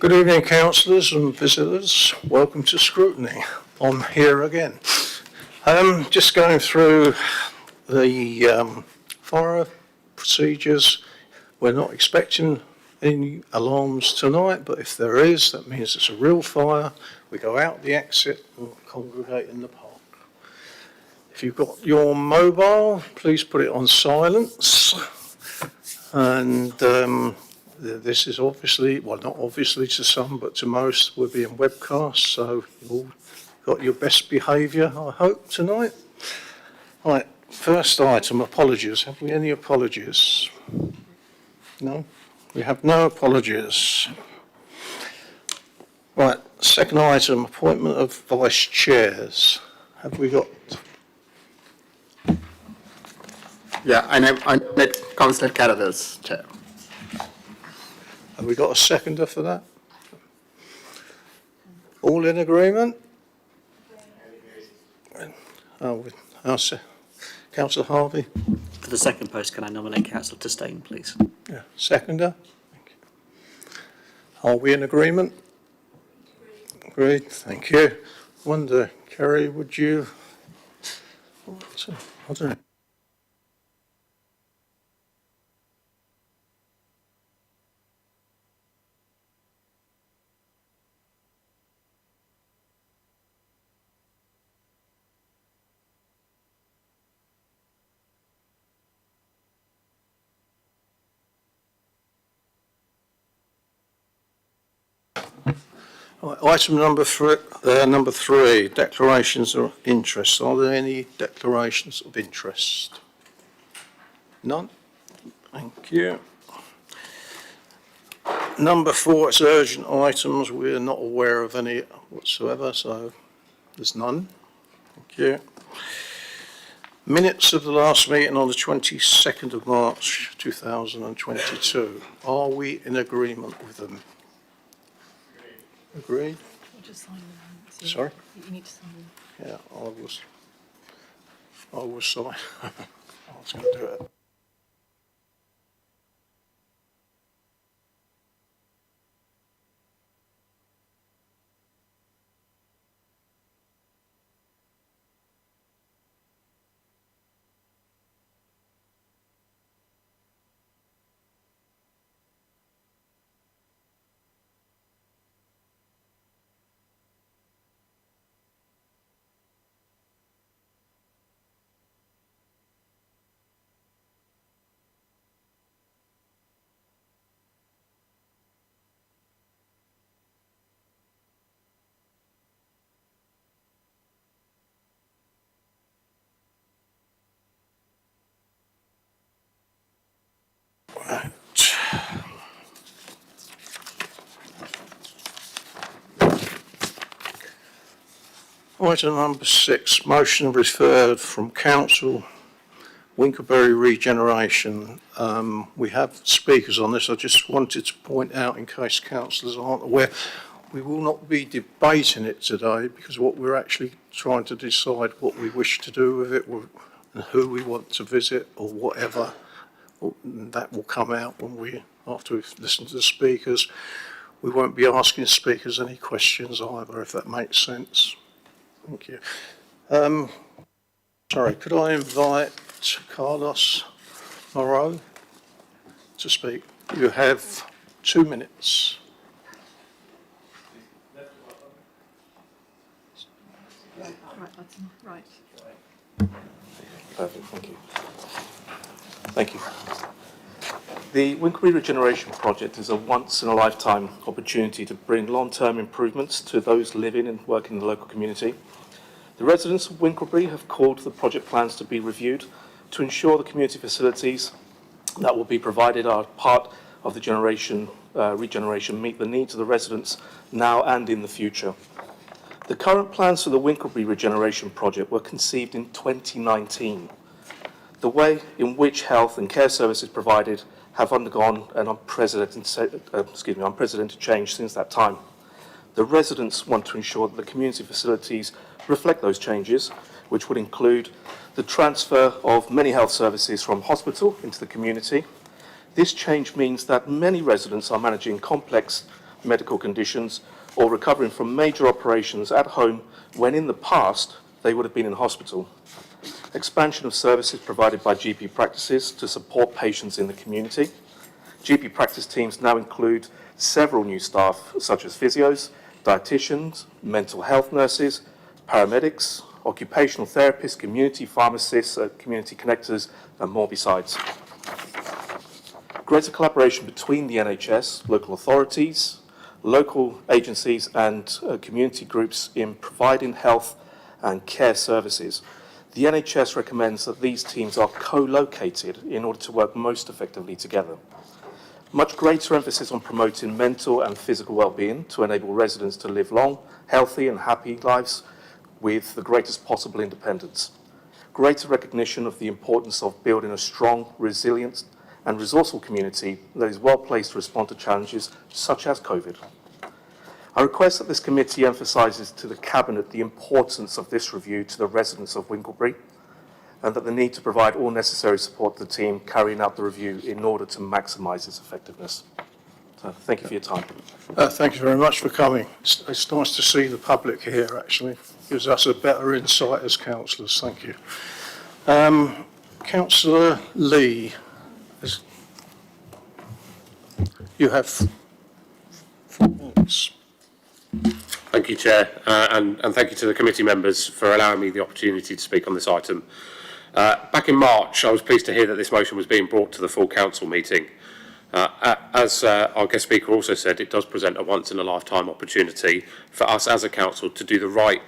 Good evening, councillors and visitors. Welcome to Scrutiny. I'm here again. Just going through the fire procedures. We're not expecting any alarms tonight, but if there is, that means it's a real fire. We go out the exit and congregate in the park. If you've got your mobile, please put it on silence. And this is obviously, well, not obviously to some, but to most, we're being webcast, so you've all got your best behaviour, I hope, tonight. Right, first item, apologies. Have we any apologies? No? We have no apologies. Right, second item, appointment of vice chairs. Have we got? Yeah, I nominate Councillor Caravels, Chair. Have we got a seconder for that? All in agreement? Oh, Councillor Harvey? For the second post, can I nominate Councillor Testain, please? Yeah, seconder. Thank you. Are we in agreement? Agreed. Thank you. Wonder, Kerry, would you? I don't know. Item number three, declarations of interest. Are there any declarations of interest? None? Thank you. Number four, it's urgent items. We're not aware of any whatsoever, so there's none. Thank you. Minutes of the last meeting on the 22nd of March 2022. Are we in agreement with them? Agreed? Just sign them. Sorry? You need to sign them. Yeah, I was sorry. I was going to do it. Right. Item number 6, motion referred from Council Winkelbury Regeneration. We have speakers on this. I just wanted to point out, in case councillors aren't aware, we will not be debating it today, because what we're actually trying to decide what we wish to do with it and who we want to visit or whatever. That will come out after we've listened to the speakers. We won't be asking speakers any questions either, if that makes sense. Thank you. Sorry, could I invite Carlos Moreau to speak? You have 2 minutes. Right. Perfect, thank you. Thank you. The Winkelbury Regeneration Project is a once-in-a-lifetime opportunity to bring long-term improvements to those living and working in the local community. The residents of Winkelbury have called for the project plans to be reviewed to ensure the community facilities that will be provided are part of the regeneration meet the needs of the residents now and in the future. The current plans for the Winkelbury Regeneration Project were conceived in 2019. The way in which health and care services provided have undergone an unprecedented change since that time. The residents want to ensure that the community facilities reflect those changes, which would include the transfer of many health services from hospital into the community, This change means that many residents are managing complex medical conditions or recovering from major operations at home when in the past they would have been in hospital. Expansion of services provided by GP practices to support patients in the community. GP practice teams now include several new staff such as physios, dietitians, mental health nurses, paramedics, occupational therapists, community pharmacists, community connectors, and more besides. Greater collaboration between the NHS, local authorities, local agencies and community groups in providing health and care services. The NHS recommends that these teams are co-located in order to work most effectively together. Much greater emphasis on promoting mental and physical well-being to enable residents to live long, healthy and happy lives with the greatest possible independence. Greater recognition of the importance of building a strong, resilient and resourceful community that is well placed to respond to challenges such as COVID. I request that this committee emphasises to the Cabinet the importance of this review to the residents of Winklebury and that the need to provide all necessary support to the team carrying out the review in order to maximise its effectiveness. So thank you for your time. Thank you very much for coming. It's nice to see the public here, actually. Gives us a better insight as councillors. Thank you. Councillor Lee, you have 4 minutes. Thank you, Chair, and thank you to the committee members for allowing me the opportunity to speak on this item. Back in March, I was pleased to hear that this motion was being brought to the full council meeting. As our guest speaker also said, it does present a once-in-a-lifetime opportunity for us as a council to do the right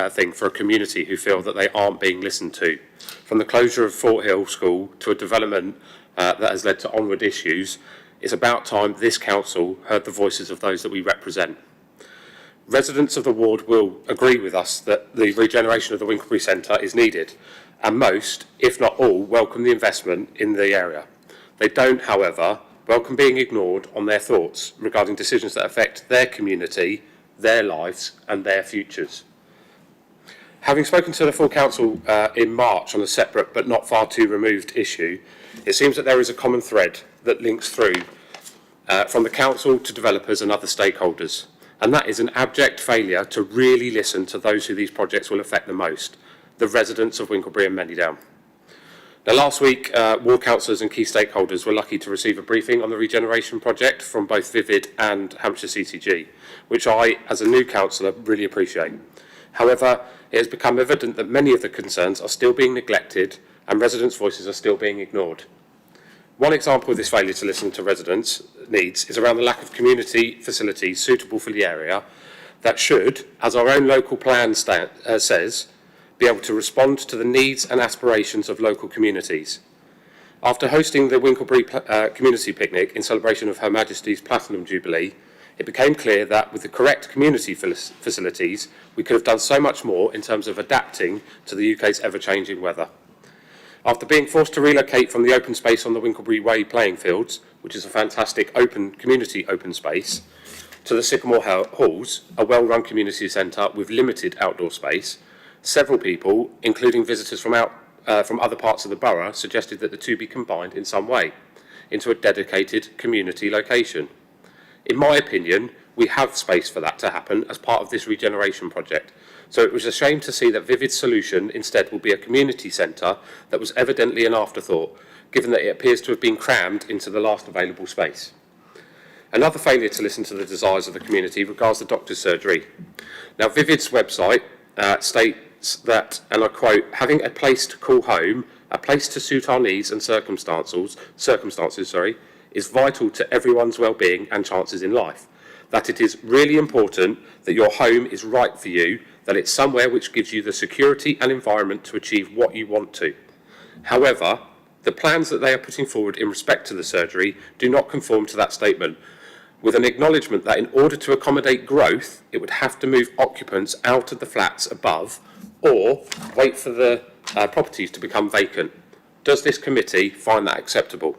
thing for a community who feel that they aren't being listened to. From the closure of Fort Hill School to a development that has led to onward issues, it's about time this council heard the voices of those that we represent. Residents of the ward will agree with us that the regeneration of the Winklebury Centre is needed, and most, if not all, welcome the investment in the area. They don't, however, welcome being ignored on their thoughts regarding decisions that affect their community, their lives and their futures. Having spoken to the full council in March on a separate but not far too removed issue, it seems that there is a common thread that links through from the council to developers and other stakeholders, and that is an abject failure to really listen to those who these projects will affect the most, the residents of Winklebury and Manydown. Now, last week, ward councillors and key stakeholders were lucky to receive a briefing on the regeneration project from both Vivid and Hampshire CCG, which I, as a new councillor, really appreciate. However, it has become evident that many of the concerns are still being neglected and residents' voices are still being ignored. One example of this failure to listen to residents' needs is around the lack of community facilities suitable for the area that should, as our own local plan says, be able to respond to the needs and aspirations of local communities. After hosting the Winklebury Community Picnic in celebration of Her Majesty's Platinum Jubilee, it became clear that with the correct community facilities, we could have done so much more in terms of adapting to the UK's ever-changing weather. After being forced to relocate from the open space on the Winklebury Way playing fields, which is a fantastic community open space, to the Sycamore Halls, a well-run community centre with limited outdoor space, several people, including visitors from other parts of the borough, suggested that the two be combined in some way into a dedicated community location. In my opinion, we have space for that to happen as part of this regeneration project. So it was a shame to see that Vivid's solution instead will be a community centre that was evidently an afterthought, given that it appears to have been crammed into the last available space. Another failure to listen to the desires of the community regards the doctor's surgery. Now, Vivid's website states that, and I quote, having a place to call home, a place to suit our needs and circumstances, is vital to everyone's well-being and chances in life. That it is really important that your home is right for you, that it's somewhere which gives you the security and environment to achieve what you want to. However, the plans that they are putting forward in respect to the surgery do not conform to that statement, with an acknowledgement that in order to accommodate growth, it would have to move occupants out of the flats above or wait for the properties to become vacant. Does this committee find that acceptable?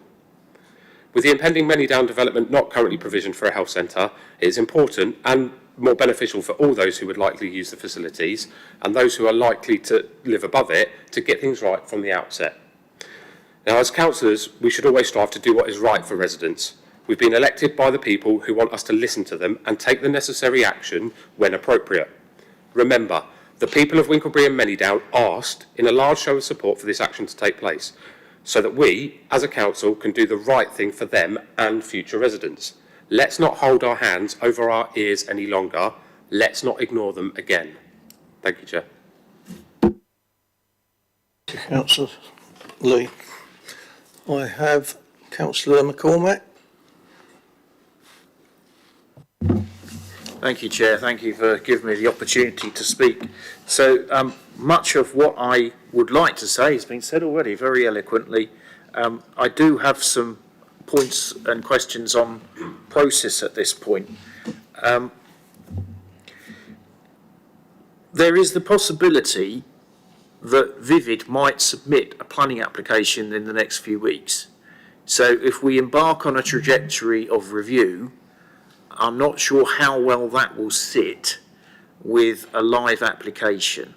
With the impending Manydown development not currently provisioned for a health centre, it is important and more beneficial for all those who would likely use the facilities and those who are likely to live above it to get things right from the outset. Now, as councillors, we should always strive to do what is right for residents. We've been elected by the people who want us to listen to them and take the necessary action when appropriate. Remember, the people of Winklebury and Manydown asked in a large show of support for this action to take place, so that we, as a council, can do the right thing for them and future residents. Let's not hold our hands over our ears any longer. Let's not ignore them again. Thank you, Chair. Councillor Lee. I have Councillor McCormack. Thank you, Chair. Thank you for giving me the opportunity to speak. So much of what I would like to say has been said already very eloquently. I do have some points and questions on process at this point. There is the possibility that Vivid might submit a planning application in the next few weeks. So if we embark on a trajectory of review, I'm not sure how well that will sit with a live application.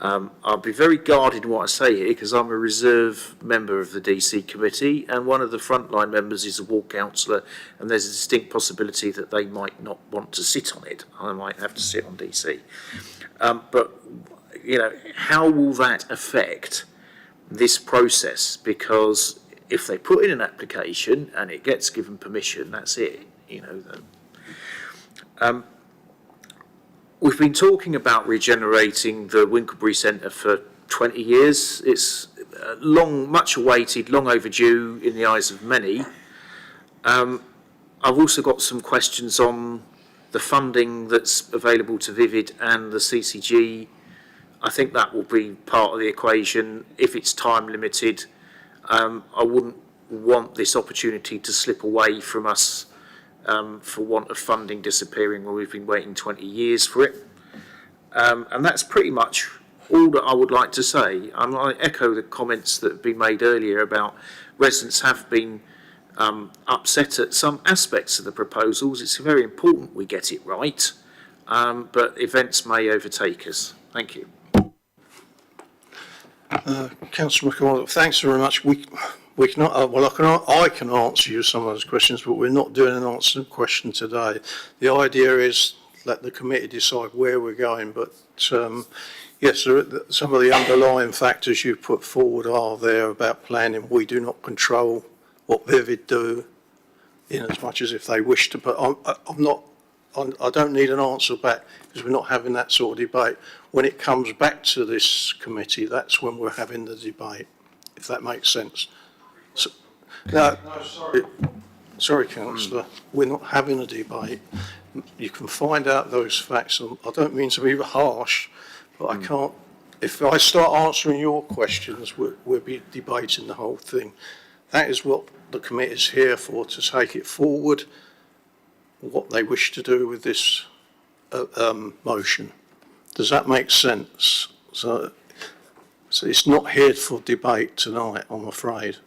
I'll be very guarded in what I say here because I'm a reserve member of the DC committee and one of the frontline members is a ward councillor and there's a distinct possibility that they might not want to sit on it. I might have to sit on DC. But, you know, how will that affect this process? Because if they put in an application and it gets given permission, that's it, you know. We've been talking about regenerating the Winklebury Centre for 20 years. It's much awaited, long overdue in the eyes of many. I've also got some questions on the funding that's available to Vivid and the CCG. I think that will be part of the equation. If it's time limited, I wouldn't want this opportunity to slip away from us for want of funding disappearing where we've been waiting 20 years for it. And that's pretty much all that I would like to say. I echo the comments that have been made earlier about residents have been upset at some aspects of the proposals. It's very important we get it right, but events may overtake us. Thank you. Councillor McCormack, thanks very much. We can, I can answer you some of those questions, but we're not doing an answer question today. The idea is let the committee decide where we're going, but yes, some of the underlying factors you put forward are there about planning. We do not control what Vivid do in as much as if they wish to, but I don't need an answer back because we're not having that sort of debate. When it comes back to this committee, that's when we're having the debate, if that makes sense. So, no, sorry, Councillor, we're not having a debate. You can find out those facts. I don't mean to be harsh, but I can't. If I start answering your questions, we'll be debating the whole thing. That is what the committee is here for, to take it forward, what they wish to do with this motion. Does that make sense? So it's not here for debate tonight, I'm afraid.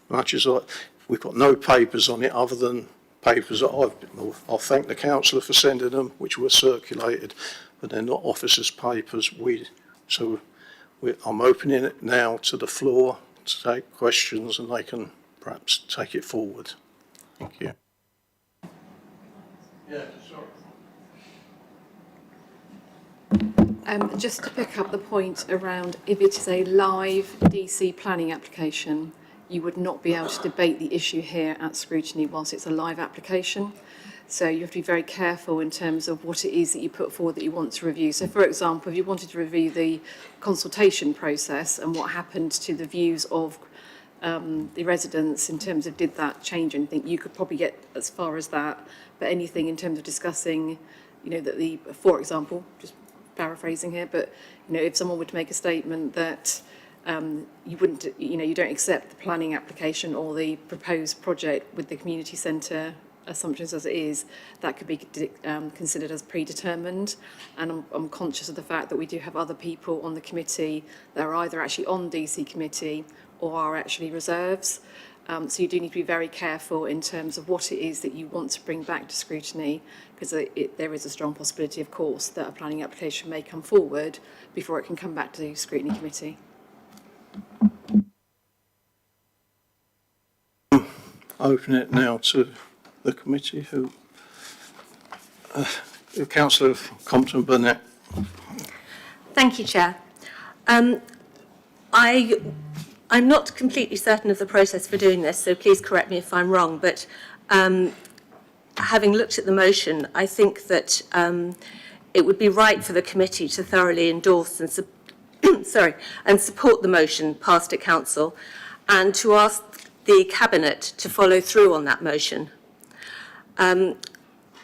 Much as we've got no papers on it other than papers that I'll thank the councillor for sending them, which were circulated, but they're not officers' papers. I'm opening it now to the floor to take questions and they can perhaps take it forward. Thank you. Yeah, sorry. Just to pick up the point around if it is a live DC planning application, you would not be able to debate the issue here at scrutiny whilst it's a live application. So you have to be very careful in terms of what it is that you put forward that you want to review. So for example, if you wanted to review the consultation process and what happened to the views of the residents in terms of did that change anything, you could probably get as far as that. But anything in terms of discussing, you know, that for example, just paraphrasing here, but you know, if someone were to make a statement that you wouldn't, you know, you don't accept the planning application or the proposed project with the community centre assumptions as it is, that could be considered as predetermined. And I'm conscious of the fact that we do have other people on the committee that are either actually on DC committee or are actually reserves. So you do need to be very careful in terms of what it is that you want to bring back to scrutiny, because there is a strong possibility, of course, that a planning application may come forward before it can come back to the scrutiny committee. open it now to the committee who, Councillor Compton Burnett. Thank you, Chair. I'm not completely certain of the process for doing this, so please correct me if I'm wrong, but having looked at the motion, I think that it would be right for the committee to thoroughly endorse and support the motion passed at Council, and to ask the Cabinet to follow through on that motion.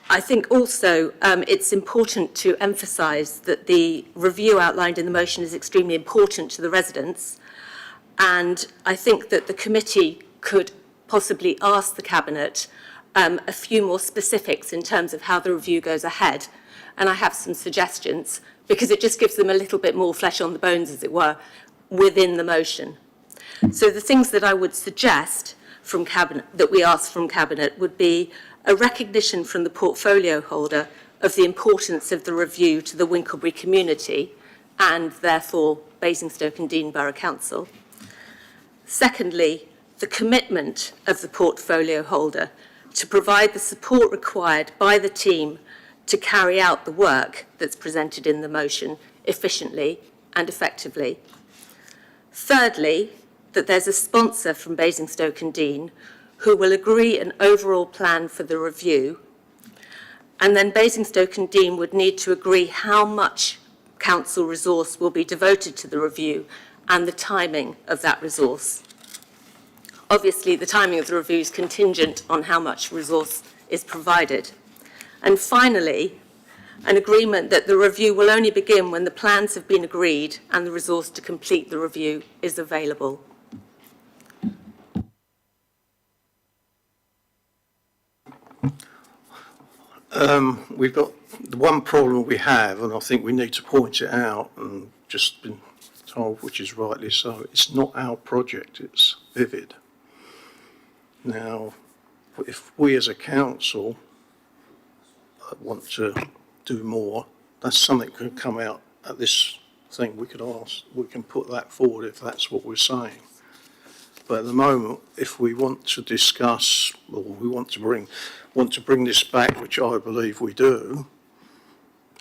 I think also it's important to emphasise that the review outlined in the motion is extremely important to the residents, and I think that the committee could possibly ask the Cabinet a few more specifics in terms of how the review goes ahead. And I have some suggestions, because it just gives them a little bit more flesh on the bones, as it were, within the motion. So the things that I would suggest from Cabinet, that we ask from Cabinet, would be a recognition from the portfolio holder of the importance of the review to the Winklebury community and therefore Basingstoke and Dean Borough Council. Secondly, the commitment of the portfolio holder to provide the support required by the team to carry out the work that's presented in the motion efficiently and effectively. Thirdly, that there's a sponsor from Basingstoke and Dean who will agree an overall plan for the review, and then Basingstoke and Dean would need to agree how much council resource will be devoted to the review and the timing of that resource. Obviously, the timing of the review is contingent on how much resource is provided. And finally, an agreement that the review will only begin when the plans have been agreed and the resource to complete the review is available. We've got the one problem we have, and I think we need to point it out, and just been told, which is rightly so, it's not our project, it's Vivid. Now, if we as a council want to do more, that's something that could come out at this thing. We could ask, we can put that forward if that's what we're saying. But at the moment, if we want to discuss, or we want to bring this back, which I believe we do,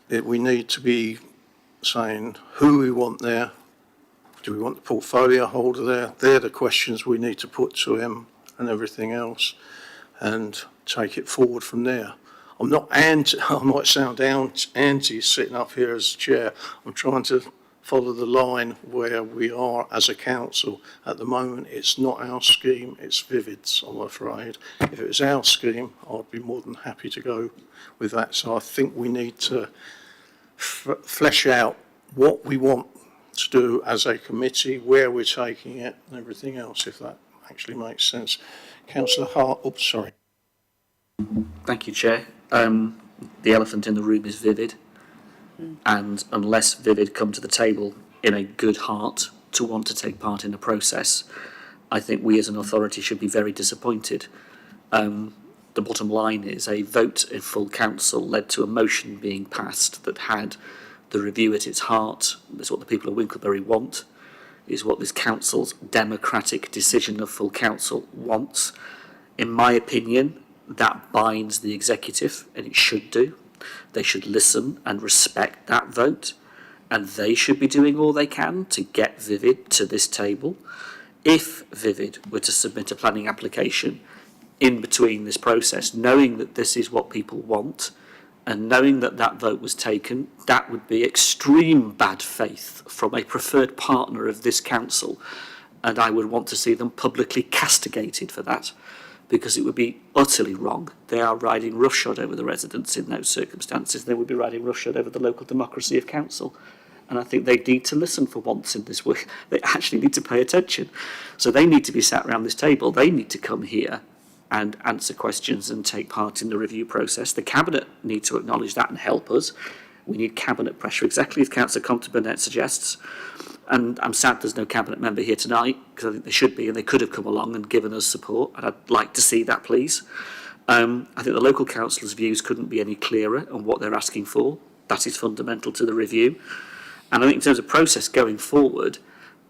we need to be saying who we want there. Do we want the portfolio holder there? They're the questions we need to put to him and everything else, and take it forward from there. I'm not anti, I might sound anti sitting up here as chair. I'm trying to follow the line where we are as a council. At the moment, it's not our scheme, it's Vivid's, I'm afraid. If it was our scheme, I'd be more than happy to go with that. So I think we need to flesh out what we want to do as a committee, where we're taking it, and everything else, if that actually makes sense. Councillor Hart, oops, sorry. Thank you, Chair. The elephant in the room is Vivid. And unless Vivid come to the table in a good heart to want to take part in the process, I think we as an authority should be very disappointed. The bottom line is a vote in full council led to a motion being passed that had the review at its heart. That's what the people of Winklebury want, is what this council's democratic decision of full council wants. In my opinion, that binds the executive, and it should do. They should listen and respect that vote, and they should be doing all they can to get Vivid to this table. If Vivid were to submit a planning application in between this process, knowing that this is what people want, and knowing that that vote was taken, that would be extreme bad faith from a preferred partner of this council, and I would want to see them publicly castigated for that, because it would be utterly wrong. They are riding roughshod over the residents in those circumstances. They would be riding roughshod over the local democracy of council. And I think they need to listen for once in this work. They actually need to pay attention. So they need to be sat around this table. They need to come here and answer questions and take part in the review process. The Cabinet need to acknowledge that and help us. We need Cabinet pressure, exactly as Councillor Compton Burnett suggests. And I'm sad there's no Cabinet member here tonight, because I think they should be, and they could have come along and given us support, and I'd like to see that, please. I think the local councillors' views couldn't be any clearer on what they're asking for. That is fundamental to the review. And I think in terms of process going forward,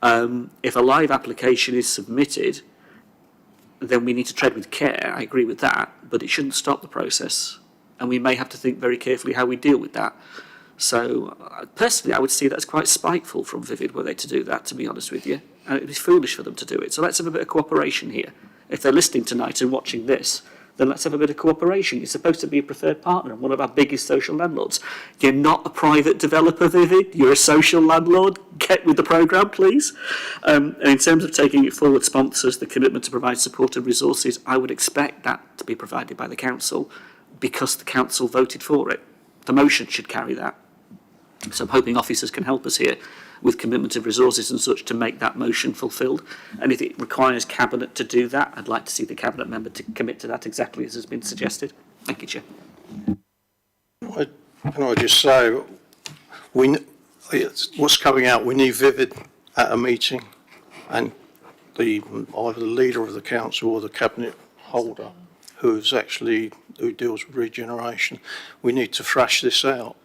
if a live application is submitted, then we need to tread with care. I agree with that, but it shouldn't stop the process. And we may have to think very carefully how we deal with that. So, personally, I would see that as quite spiteful from Vivid were they to do that, to be honest with you. And it would be foolish for them to do it. So let's have a bit of cooperation here. If they're listening tonight and watching this, then let's have a bit of cooperation. You're supposed to be a preferred partner and one of our biggest social landlords. You're not a private developer, Vivid. You're a social landlord. Get with the programme, please. And in terms of taking it forward, sponsors, the commitment to provide support and resources, I would expect that to be provided by the council because the council voted for it. The motion should carry that. So I'm hoping officers can help us here with commitment of resources and such to make that motion fulfilled. And if it requires Cabinet to do that, I'd like to see the Cabinet member to commit to that exactly as has been suggested. Thank you, Chair. Can I just say, what's coming out, we need Vivid at a meeting, and either the leader of the council or the Cabinet holder who deals with regeneration, we need to thrash this out.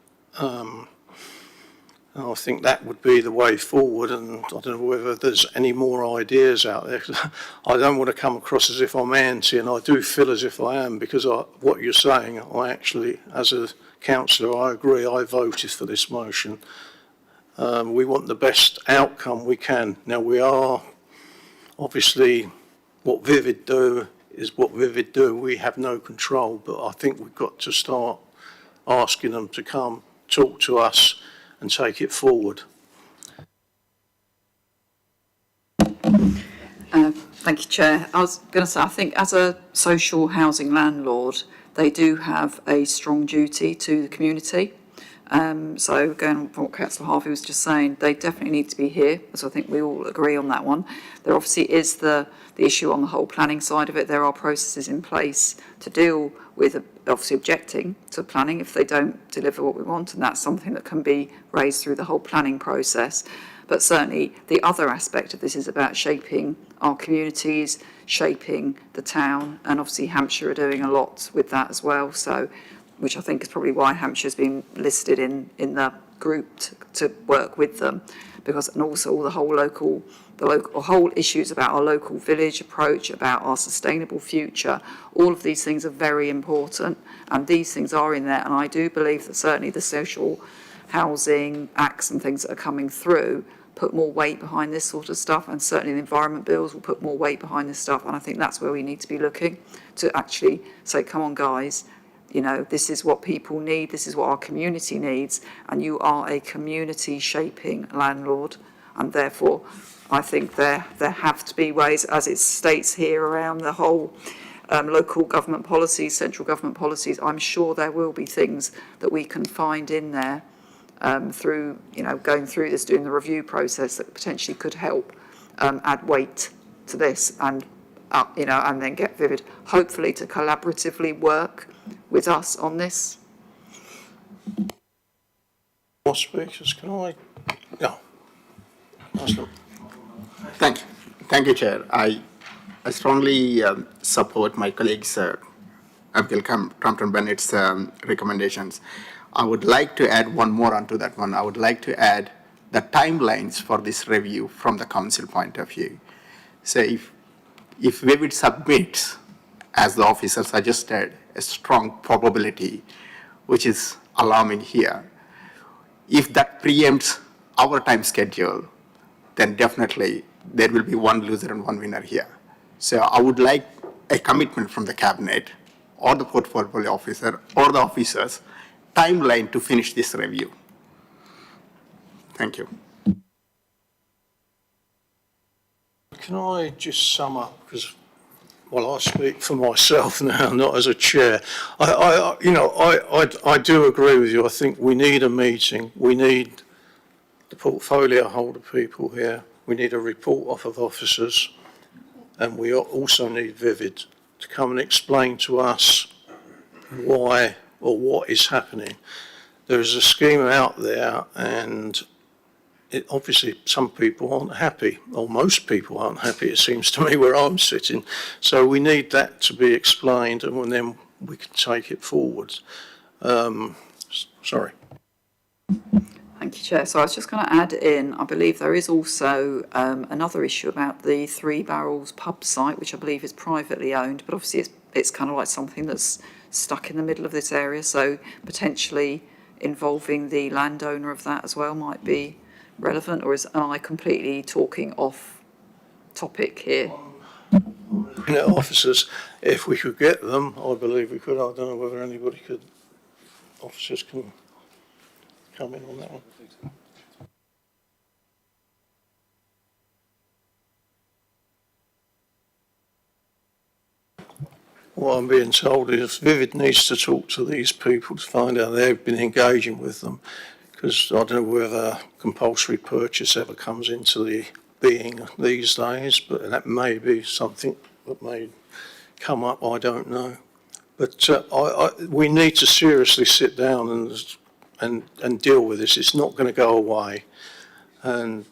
And I think that would be the way forward, and I don't know whether there's any more ideas out there. I don't want to come across as if I'm anti, and I do feel as if I am, because what you're saying, I actually, as a councillor, I agree, I voted for this motion. We want the best outcome we can. Now, we are, obviously, what Vivid do is what Vivid do. We have no control, but I think we've got to start asking them to come talk to us and take it forward. Thank you, Chair. I was going to say, I think as a social housing landlord, they do have a strong duty to the community. So going on from what Councillor Harvey was just saying, they definitely need to be here, so I think we all agree on that one. There obviously is the issue on the whole planning side of it. There are processes in place to deal with obviously objecting to planning if they don't deliver what we want, and that's something that can be raised through the whole planning process. But certainly the other aspect of this is about shaping our communities, shaping the town, and obviously Hampshire are doing a lot with that as well, so which I think is probably why Hampshire's been listed in the group to work with them, because, and also all the whole issues about our local village approach, about our sustainable future, all of these things are very important, and these things are in there, and I do believe that certainly the social housing acts and things that are coming through put more weight behind this sort of stuff, and certainly the environment bills will put more weight behind this stuff, and I think that's where we need to be looking to actually say, come on guys, you know, this is what people need, this is what our community needs, and you are a community shaping landlord, and therefore I think there have to be ways, as it states here, around the whole local government policies, central government policies. I'm sure there will be things that we can find in there through, you know, going through this, doing the review process that potentially could help add weight to this, and you know, and then get Vivid hopefully to collaboratively work with us on this. More speakers, can I? Yeah. Thank you, Chair. I strongly support my colleagues, Abdul Compton Bennett's recommendations. I would like to add one more onto that one. I would like to add the timelines for this review from the council point of view. So if Vivid submits, as the officer suggested, a strong probability, which is alarming here, if that preempts our time schedule, then definitely there will be one loser and one winner here. So I would like a commitment from the Cabinet or the portfolio officer or the officers, timeline to finish this review. Thank you. Can I just sum up, because, well, I speak for myself now, not as a chair. I do agree with you. I think we need a meeting. We need the portfolio holder people here. We need a report off of officers, and we also need Vivid to come and explain to us why or what is happening. There is a scheme out there, and obviously some people aren't happy, or most people aren't happy, it seems to me, where I'm sitting. So we need that to be explained, and then we can take it forward. Sorry. Thank Thank you, Chair. So I was just going to add in, I believe there is also another issue about the Three Barrels pub site, which I believe is privately owned, but obviously it's kind of like something that's stuck in the middle of this area, so potentially involving the landowner of that as well might be relevant, or am I completely talking off topic here? You know, officers, if we could get them, I believe we could. I don't know whether anybody could, officers can come in on that one. What I'm being told is Vivid needs to talk to these people to find out they've been engaging with them, because I don't know whether compulsory purchase ever comes into the being these days, but that may be something that may come up, I don't know. But we need to seriously sit down and deal with this. It's not going to go away. And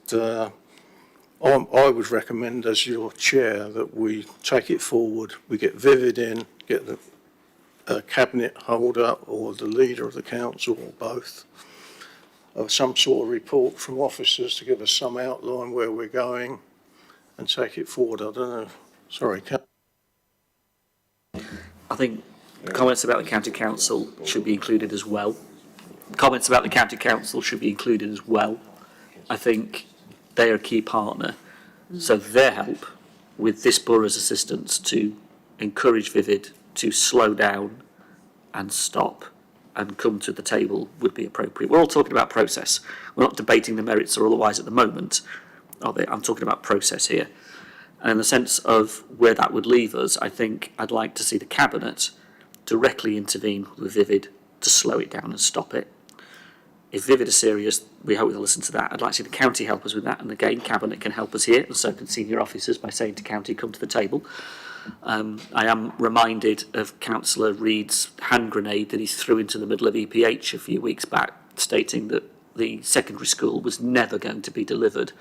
I would recommend, as your chair, that we take it forward. We get Vivid in, get the cabinet holder or the leader of the council or both, of some sort of report from officers to give us some outline where we're going and take it forward. I don't know. Sorry, I think comments about the county council should be included as well. Comments about the county council should be included as well. I think they are a key partner, so their help with this borough's assistance to encourage Vivid to slow down and stop and come to the table would be appropriate. We're all talking about process. We're not debating the merits or otherwise at the moment, are they? I'm talking about process here. And in the sense of where that would leave us, I think I'd like to see the Cabinet directly intervene with Vivid to slow it down and stop it. If Vivid are serious, we hope they'll listen to that. I'd like to see the county help us with that, and again, Cabinet can help us here, and so can senior officers by saying to county, come to the table. I am reminded of Councillor Reid's hand grenade that he threw into the middle of EPH a few weeks back, stating that the secondary school was never going to be delivered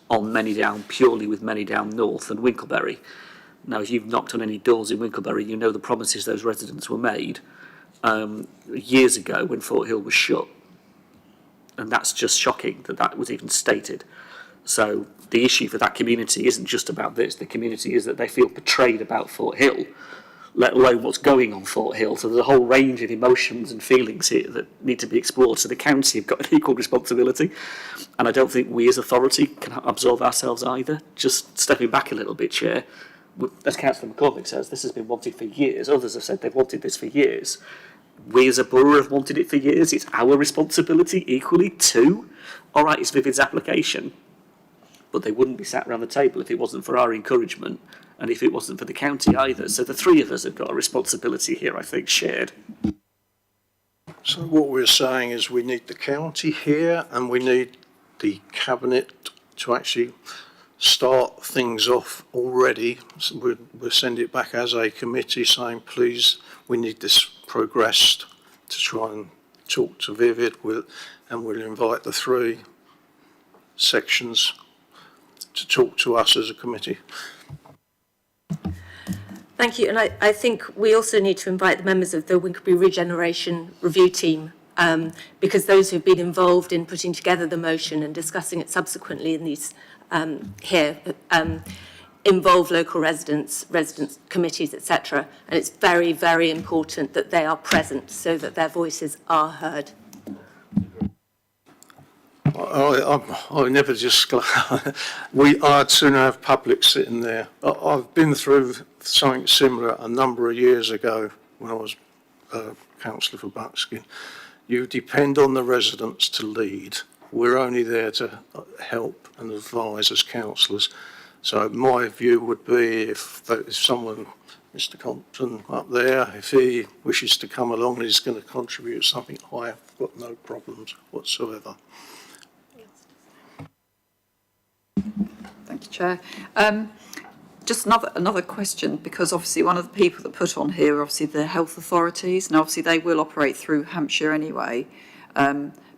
on Manydown, purely with Manydown North and Winkleberry. Now, if you've knocked on any doors in Winkleberry, you know the promises those residents were made years ago when Fort Hill was shut. And that's just shocking that that was even stated. So the issue for that community isn't just about this. The community is that they feel betrayed about Fort Hill, let alone what's going on Fort Hill. So there's a whole range of emotions and feelings here that need to be explored. So the county have got an equal responsibility. And I don't think we as authority can absolve ourselves either. Just stepping back a little bit, Chair, as Councillor McCormick says, this has been wanted for years. Others have said they've wanted this for years. We as a borough have wanted it for years. It's our responsibility equally too. All right, it's Vivid's application, but they wouldn't be sat around the table if it wasn't for our encouragement and if it wasn't for the county either. So the three of us have got a responsibility here, I think, shared. So what we're saying is we need the county here and we need the Cabinet to actually start things off already. So we'll send it back as a committee saying, please, we need this progressed to try and talk to Vivid, and we'll invite the three sections to talk to us as a committee. Thank you. And I think we also need to invite the members of the Winkelby Regeneration Review Team, because those who've been involved in putting together the motion and discussing it subsequently in these involve local residents committees, etc. And it's very, very important that they are present so that their voices are heard. I never just, I'd sooner have public sitting there. I've been through something similar a number of years ago when I was councillor for Buckskin. You depend on the residents to lead. We're only there to help and advise as councillors. So my view would be if someone, Mr. Compton up there, if he wishes to come along and he's going to contribute something, I've got no problems whatsoever. Thank you, Chair. Just another question, because obviously one of the people that put on here are obviously the health authorities, and obviously they will operate through Hampshire anyway.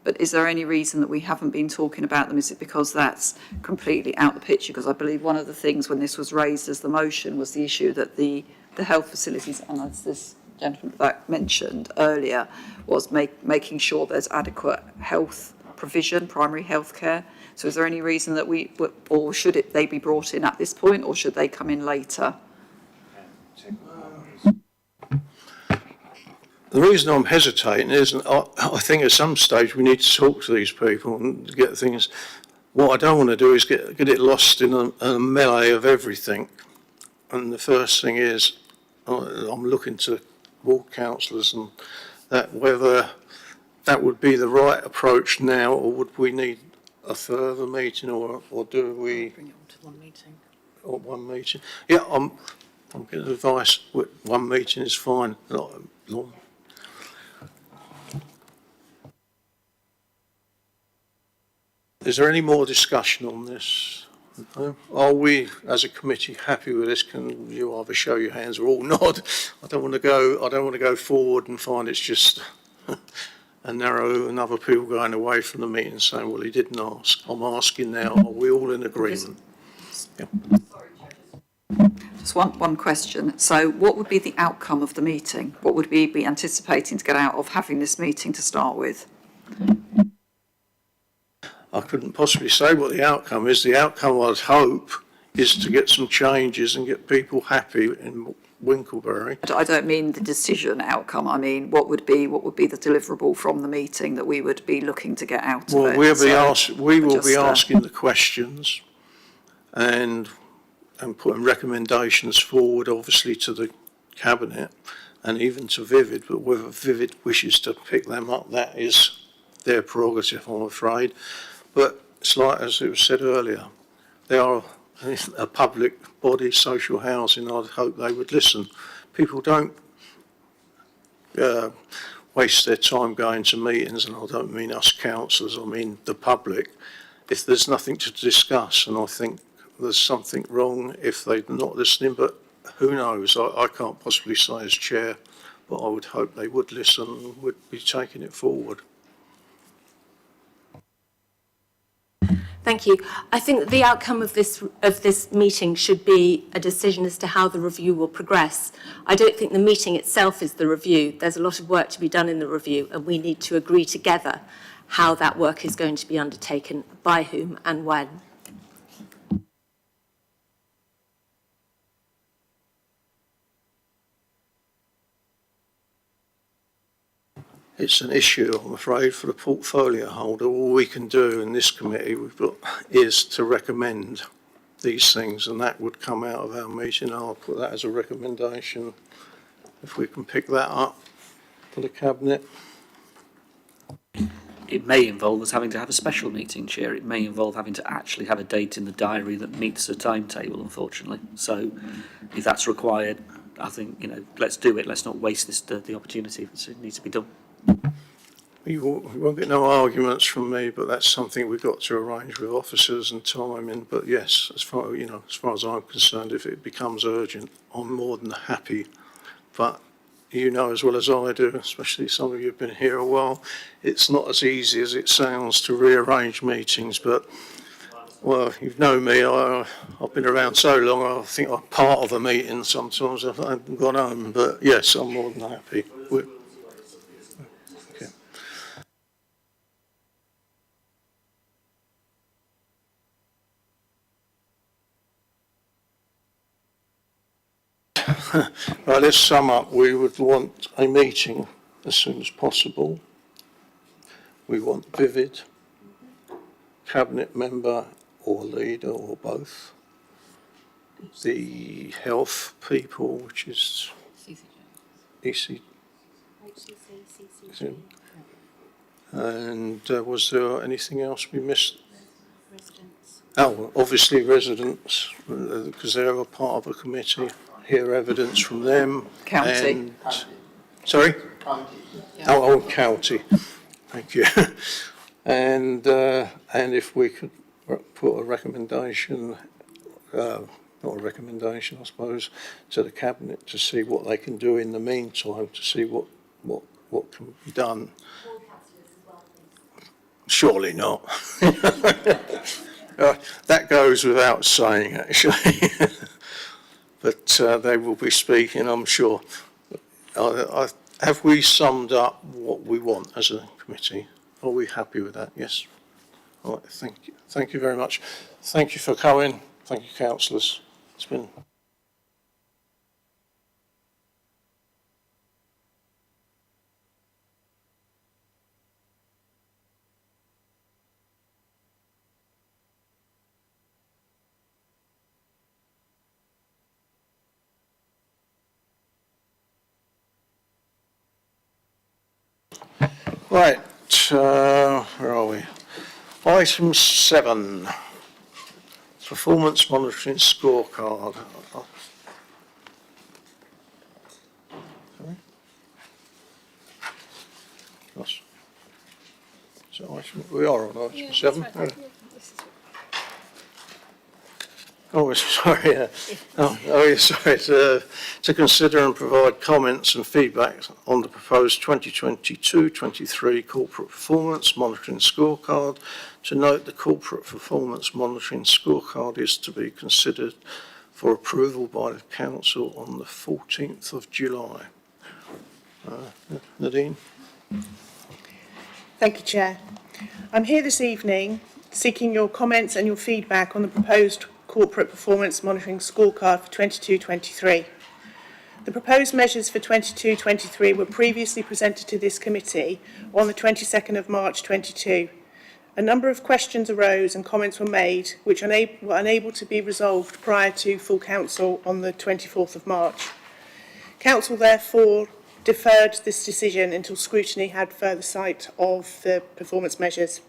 But is there any reason that we haven't been talking about them? Is it because that's completely out the picture? Because I believe one of the things when this was raised as the motion was the issue that the health facilities, and as this gentleman that mentioned earlier, was making sure there's adequate health provision, primary health care. So is there any reason that or should they be brought in at this point, or should they come in later? The reason I'm hesitating is I think at some stage we need to talk to these people and get things. What I don't want to do is get it lost in a melee of everything. And the first thing is I'm looking to ward councillors and that whether that would be the right approach now, or would we need a further meeting, or do we Bring it all to one meeting. Or one meeting? Yeah, I'm getting advice. One meeting is fine. Not long. Is there any more discussion on this? Are we, as a committee, happy with this? Can you either show your hands or all nod? I don't want to go forward and find it's just a narrow and other people going away from the meeting saying, well, he didn't ask. I'm asking now, are we all in agreement? Yeah. Just one question. So what would be the outcome of the meeting? What would we be anticipating to get out of having this meeting to start with? I couldn't possibly say what the outcome is. The outcome, I'd hope, is to get some changes and get people happy in Winklebury. I don't mean the decision outcome. I mean, what would be the deliverable from the meeting that we would be looking to get out of it? Well, we will be asking the questions and putting recommendations forward, obviously, to the Cabinet and even to Vivid, but whether Vivid wishes to pick them up, that is their prerogative, I'm afraid. But it's like, as it was said earlier, they are a public body, social housing. I'd hope they would listen. People don't waste their time going to meetings, and I don't mean us councillors, I mean the public, if there's nothing to discuss. And I think there's something wrong if they're not listening, but who knows? I can't possibly say as chair, but I would hope they would listen and would be taking it forward. Thank you. I think that the outcome of this meeting should be a decision as to how the review will progress. I don't think the meeting itself is the review. There's a lot of work to be done in the review, and we need to agree together how that work is going to be undertaken, by whom and when. It's an issue, I'm afraid, for the portfolio holder. All we can do in this committee is to recommend these things, and that would come out of our meeting. I'll put that as a recommendation, if we can pick that up for the Cabinet. It may involve us having to have a special meeting, Chair. It may involve having to actually have a date in the diary that meets the timetable, unfortunately. So if that's required, I think, let's do it. Let's not waste the opportunity if it needs to be done. You won't get no arguments from me, but that's something we've got to arrange with officers and timing. But yes, as far as I'm concerned, if it becomes urgent, I'm more than happy. But you know as well as I do, especially some of you have been here a while, it's not as easy as it sounds to rearrange meetings. But well, you've known me, I've been around so long, I think I'm part of a meeting sometimes. I haven't gone home, but yes, I'm more than happy. Right, let's sum up. We would want a meeting as soon as possible. We want Vivid, Cabinet member or leader or both. The health people, which is EC. And was there anything else we missed? Residents. Oh, obviously residents, because they're a part of a committee. Hear evidence from them. County. And, sorry? County. Oh, county. Thank you. And if we could put a recommendation, not a recommendation, I suppose, to the Cabinet to see what they can do in the meantime, to see what can be done. Surely not. That goes without saying, actually. But they will be speaking, I'm sure. Have we summed up what we want as a committee? Are we happy with that? Yes. All right, thank you. Thank you very much. Thank you for coming. Thank you, councillors. It's been... Right, where are we? Item 7, performance monitoring scorecard. Sorry? Yes. So we are on item 7. Oh, sorry, yeah. Sorry, to consider and provide comments and feedback on the proposed 2022-23 corporate performance monitoring scorecard. To note, the corporate performance monitoring scorecard is to be considered for approval by the council on the 14th of July. Nadine? Thank you, Chair. I'm here this evening seeking your comments and your feedback on the proposed Corporate Performance Monitoring Scorecard for 22-23. The proposed measures for 22-23 were previously presented to this committee on the 22nd of March 22. A number of questions arose and comments were made which were unable to be resolved prior to full council on the 24th of March. Council therefore deferred this decision until scrutiny had further sight of the performance measures.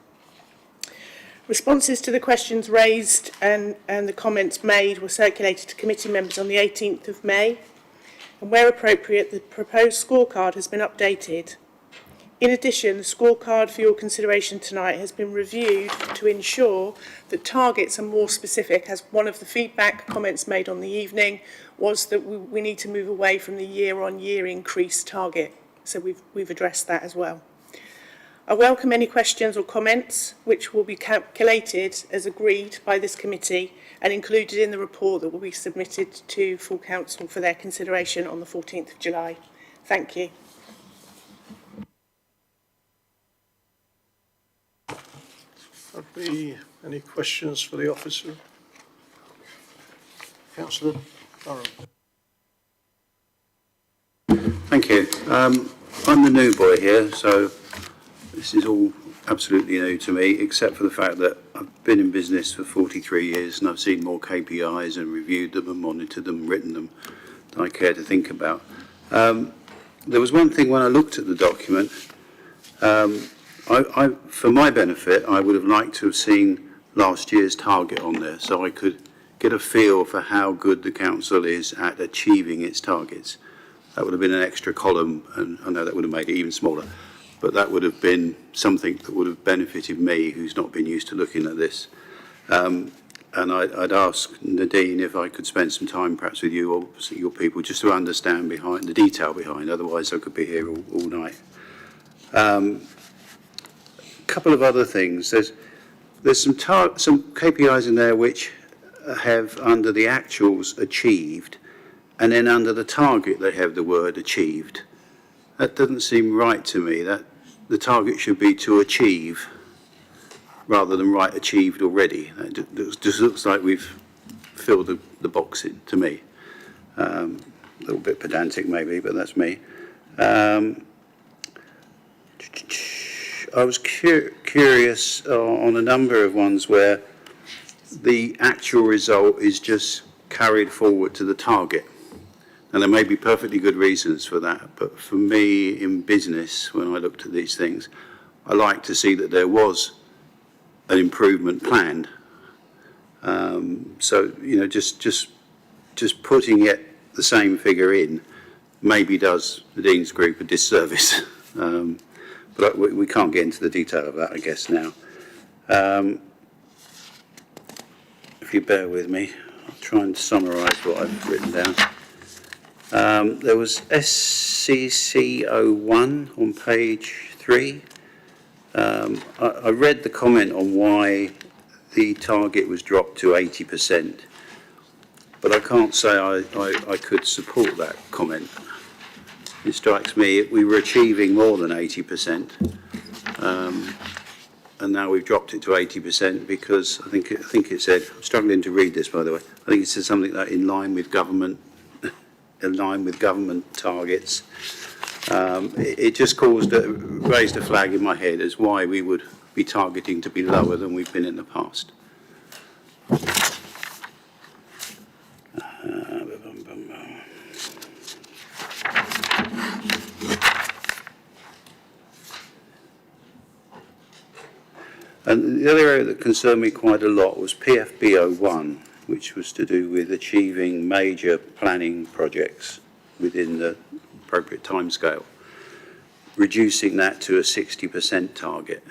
Responses to the questions raised and the comments made were circulated to committee members on the 18th of May, and where appropriate, the proposed scorecard has been updated. In addition, the scorecard for your consideration tonight has been reviewed to ensure that targets are more specific, as one of the feedback comments made on the evening was that we need to move away from the year-on-year increase target. So we've addressed that as well. I welcome any questions or comments which will be calculated as agreed by this committee and included in the report that will be submitted to full council for their consideration on the 14th of July. Thank you. Would be any questions for the officer? Councillor Durham. Thank you. I'm the new boy here, so this is all absolutely new to me, except for the fact that I've been in business for 43 years and I've seen more KPIs and reviewed them and monitored them, written them, than I care to think about. There was one thing when I looked at the document, for my benefit, I would have liked to have seen last year's target on there so I could get a feel for how good the council is at achieving its targets. That would have been an extra column, and I know that would have made it even smaller, but that would have been something that would have benefited me, who's not been used to looking at this. And I'd ask Nadine if I could spend some time perhaps with you or your people just to understand behind the detail behind, otherwise I could be here all night. Couple of other things. There's some KPIs in there which have under the actuals achieved, and then under the target they have the word achieved. That doesn't seem right to me. That the target should be to achieve rather than write achieved already. It just looks like we've filled the box in to me. A little bit pedantic maybe, but that's me. I was curious on a number of ones where the actual result is just carried forward to the target. And there may be perfectly good reasons for that, but for me in business, when I looked at these things, I like to see that there was an improvement planned. So, you know, just putting yet the same figure in maybe does the Dean's Group a disservice. But we can't get into the detail of that, I guess, now. If you bear with me, I'll try and summarise what I've written down. There was SCC01 on page 3. I read the comment on why the target was dropped to 80%, but I can't say I could support that comment. It strikes me we were achieving more than 80%. And now we've dropped it to 80% because I think it said, I'm struggling to read this, by the way. I think it said something like in line with government targets. It just raised a flag in my head as why we would be targeting to be lower than we've been in the past. And the other area that concerned me quite a lot was PFB01, which was to do with achieving major planning projects within the appropriate timescale, reducing that to a 60% target.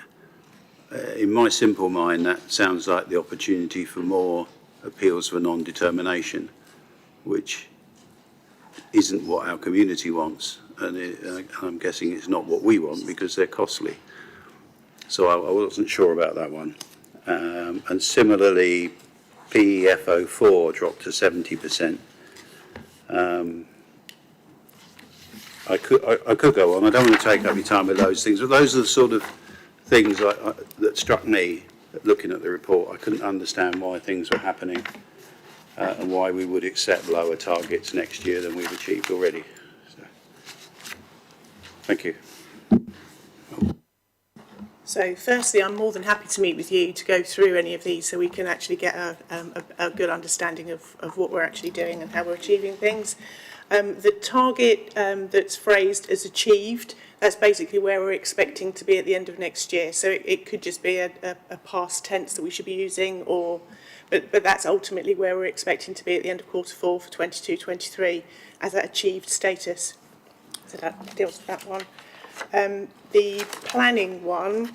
In my simple mind, that sounds like the opportunity for more appeals for non-determination, which isn't what our community wants, and I'm guessing it's not what we want because they're costly. So I wasn't sure about that one. And similarly, PEF04 dropped to 70%. I could go on. I don't want to take up your time with those things, but those are the sort of things that struck me looking at the report. I couldn't understand why things were happening and why we would accept lower targets next year than we've achieved already. So, thank you. So firstly, I'm more than happy to meet with you to go through any of these so we can actually get a good understanding of what we're actually doing and how we're achieving things. The target that's phrased as achieved, that's basically where we're expecting to be at the end of next year. So it could just be a past tense that we should be using, but that's ultimately where we're expecting to be at the end of quarter 4 for 22-23 as that achieved status. So that deals with that one. The planning one,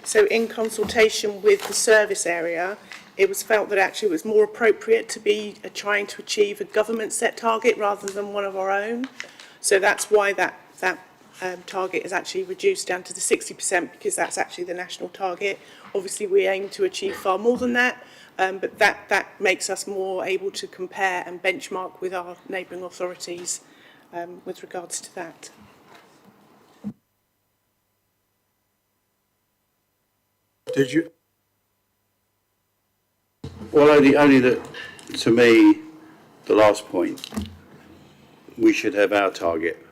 so in consultation with the service area, it was felt that actually it was more appropriate to be trying to achieve a government set target rather than one of our own. So that's why that target is actually reduced down to the 60%, because that's actually the national target. Obviously we aim to achieve far more than that, but that makes us more able to compare and benchmark with our neighbouring authorities with regards to that. Did you? Well, only that, to me, the last point, we should have our target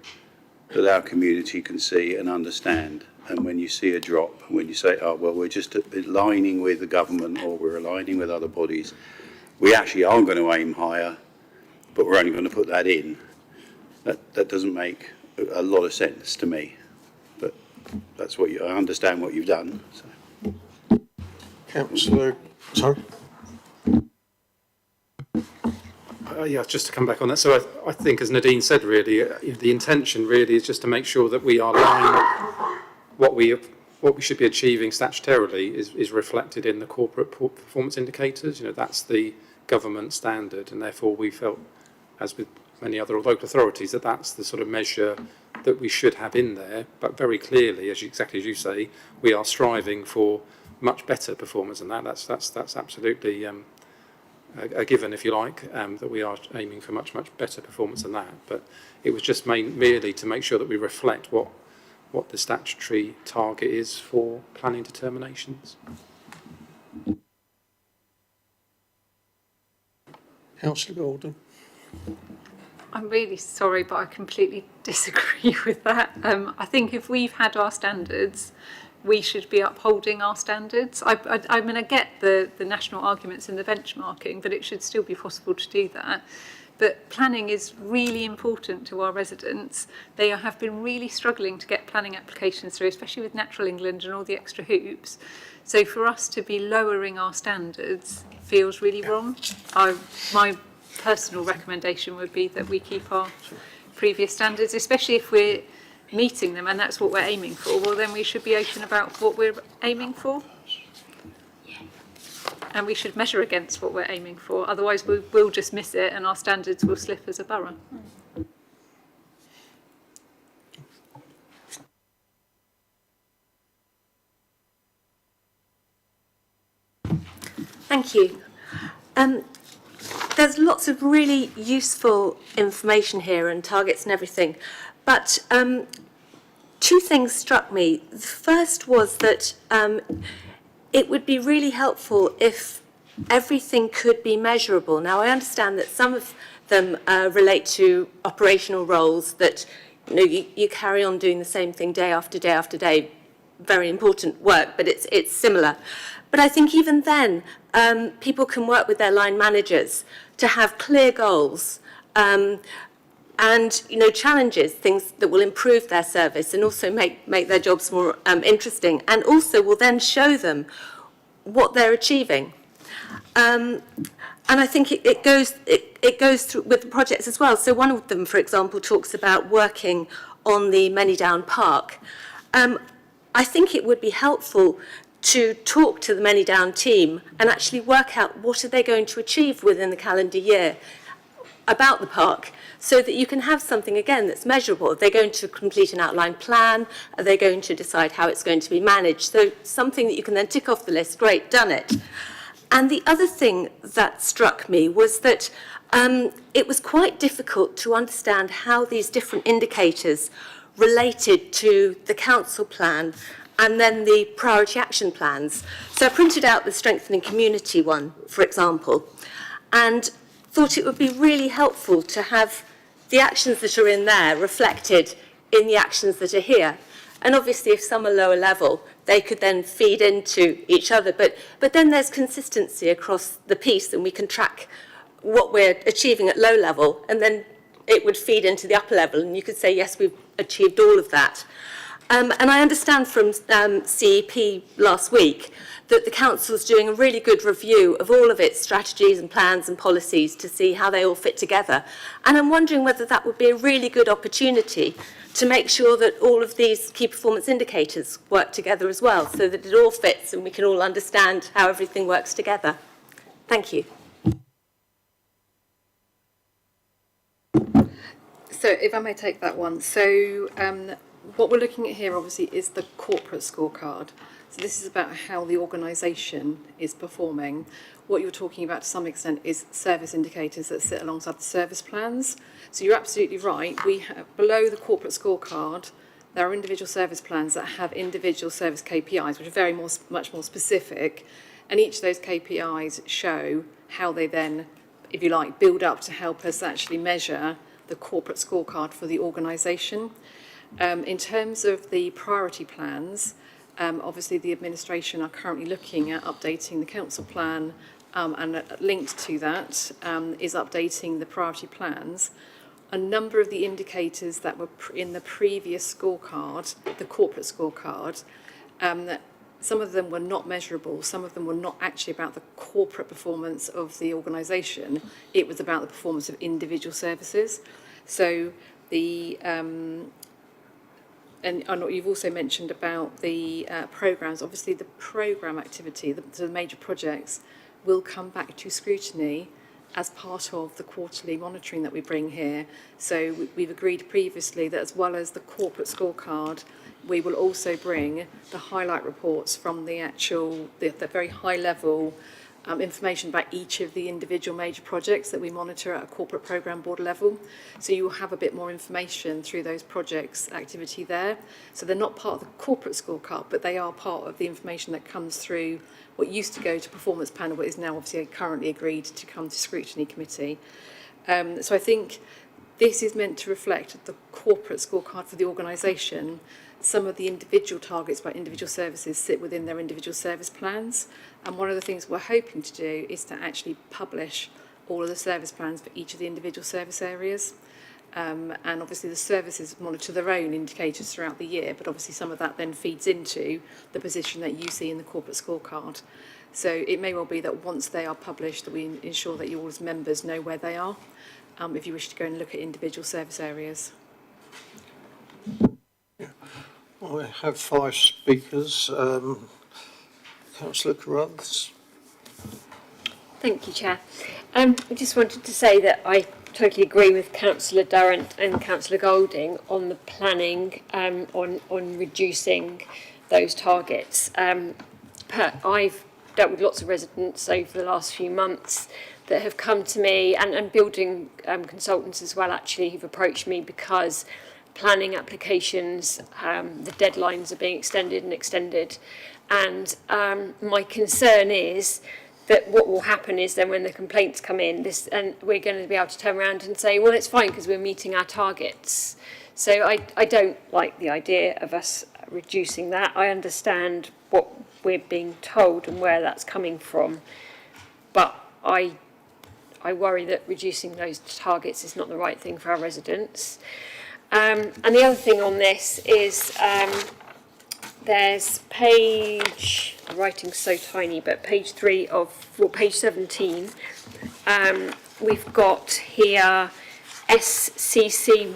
that our community can see and understand. And when you see a drop, when you say, oh, well, we're just aligning with the government or we're aligning with other bodies, we actually are going to aim higher, but we're only going to put that in. That doesn't make a lot of sense to me. But that's what I understand what you've done. So. Councillor, sorry? Yeah, just to come back on that. So I think, as Nadine said, really, the intention really is just to make sure that we are lining what we should be achieving statutorily is reflected in the corporate performance indicators. That's the government standard, and therefore we felt, as with many other local authorities, that that's the sort of measure that we should have in there. But very clearly, exactly as you say, we are striving for much better performance than that. That's absolutely a given, if you like, that we are aiming for much better performance than that. But it was just merely to make sure that we reflect what the statutory target is for planning determinations. Councillor Gordon? I'm really sorry, but I completely disagree with that. I think if we've had our standards, we should be upholding our standards. I mean, I get the national arguments and the benchmarking, but it should still be possible to do that. But planning is really important to our residents. They have been really struggling to get planning applications through, especially with Natural England and all the extra hoops. So for us to be lowering our standards feels really wrong. My personal recommendation would be that we keep our previous standards, especially if we're meeting them and that's what we're aiming for. Well, then we should be open about what we're aiming for. And we should measure against what we're aiming for. Otherwise, we'll just miss it and our standards will slip as a borough. Thank you. There's lots of really useful information here and targets and everything, but two things struck me. The first was that it would be really helpful if everything could be measurable. Now, I understand that some of them relate to operational roles that you carry on doing the same thing day after day after day. Very important work, but it's similar. But I think even then, people can work with their line managers to have clear goals and challenges, things that will improve their service and also make their jobs more interesting, and also will then show them what they're achieving. And I think it goes through with the projects as well. So one of them, for example, talks about working on the Manydown Park. I think it would be helpful to talk to the Manydown team and actually work out what are they going to achieve within the calendar year about the park, so that you can have something, again, that's measurable. Are they going to complete an outline plan? Are they going to decide how it's going to be managed? So something that you can then tick off the list, great, done it. And the other thing that struck me was that it was quite difficult to understand how these different indicators related to the council plan and then the priority action plans. So I printed out the strengthening community one, for example, and thought it would be really helpful to have the actions that are in there reflected in the actions that are here. And obviously, if some are lower level, they could then feed into each other. But then there's consistency across the piece, and we can track what we're achieving at low level, and then it would feed into the upper level, and you could say, yes, we've achieved all of that. And I understand from CEP last week that the council's doing a really good review of all of its strategies and plans and policies to see how they all fit together. And I'm wondering whether that would be a really good opportunity to make sure that all of these key performance indicators work together as well, so that it all fits and we can all understand how everything works together. Thank you. So if I may take that one. So what we're looking at here obviously is the corporate scorecard. So this is about how the organisation is performing. What you're talking about to some extent is service indicators that sit alongside the service plans. So you're absolutely right. We have, below the corporate scorecard, there are individual service plans that have individual service KPIs, which are much more specific. And each of those KPIs show how they then, if you like, build up to help us actually measure the corporate scorecard for the organisation. In terms of the priority plans, obviously the administration are currently looking at updating the council plan, and linked to that is updating the priority plans. A number of the indicators that were in the previous scorecard, the corporate scorecard, some of them were not measurable, some of them were not actually about the corporate performance of the organisation, it was about the performance of individual services. So the and you've also mentioned about the programmes. Obviously, the programme activity, the major projects, will come back to scrutiny as part of the quarterly monitoring that we bring here. So we've agreed previously that as well as the corporate scorecard, we will also bring the highlight reports from the very high level information about each of the individual major projects that we monitor at a corporate programme board level. So you will have a bit more information through those projects activity there. So they're not part of the corporate scorecard, but they are part of the information that comes through what used to go to performance panel, but is now obviously currently agreed to come to scrutiny committee. So I think this is meant to reflect the corporate scorecard for the organisation. Some of the individual targets by individual services sit within their individual service plans. And one of the things we're hoping to do is to actually publish all of the service plans for each of the individual service areas. And obviously the services monitor their own indicators throughout the year, but obviously some of that then feeds into the position that you see in the corporate scorecard. So it may well be that once they are published, that we ensure that you all as members know where they are, if you wish to go and look at individual service areas. Well, we have 5 speakers. Councillor Carruthers. Thank you, Chair. I just wanted to say that I totally agree with Councillor Durrant and Councillor Golding on the planning, on reducing those targets. I've dealt with lots of residents over the last few months that have come to me, and building consultants as well, actually, who've approached me because planning applications, the deadlines are being extended and extended. And my concern is that what will happen is then when the complaints come in, and we're going to be able to turn around and say, well, it's fine because we're meeting our targets. So I don't like the idea of us reducing that. I understand what we're being told and where that's coming from, but I worry that reducing those targets is not the right thing for our residents. And the other thing on this is there's page, the writing's so tiny, but page 17, we've got here SCC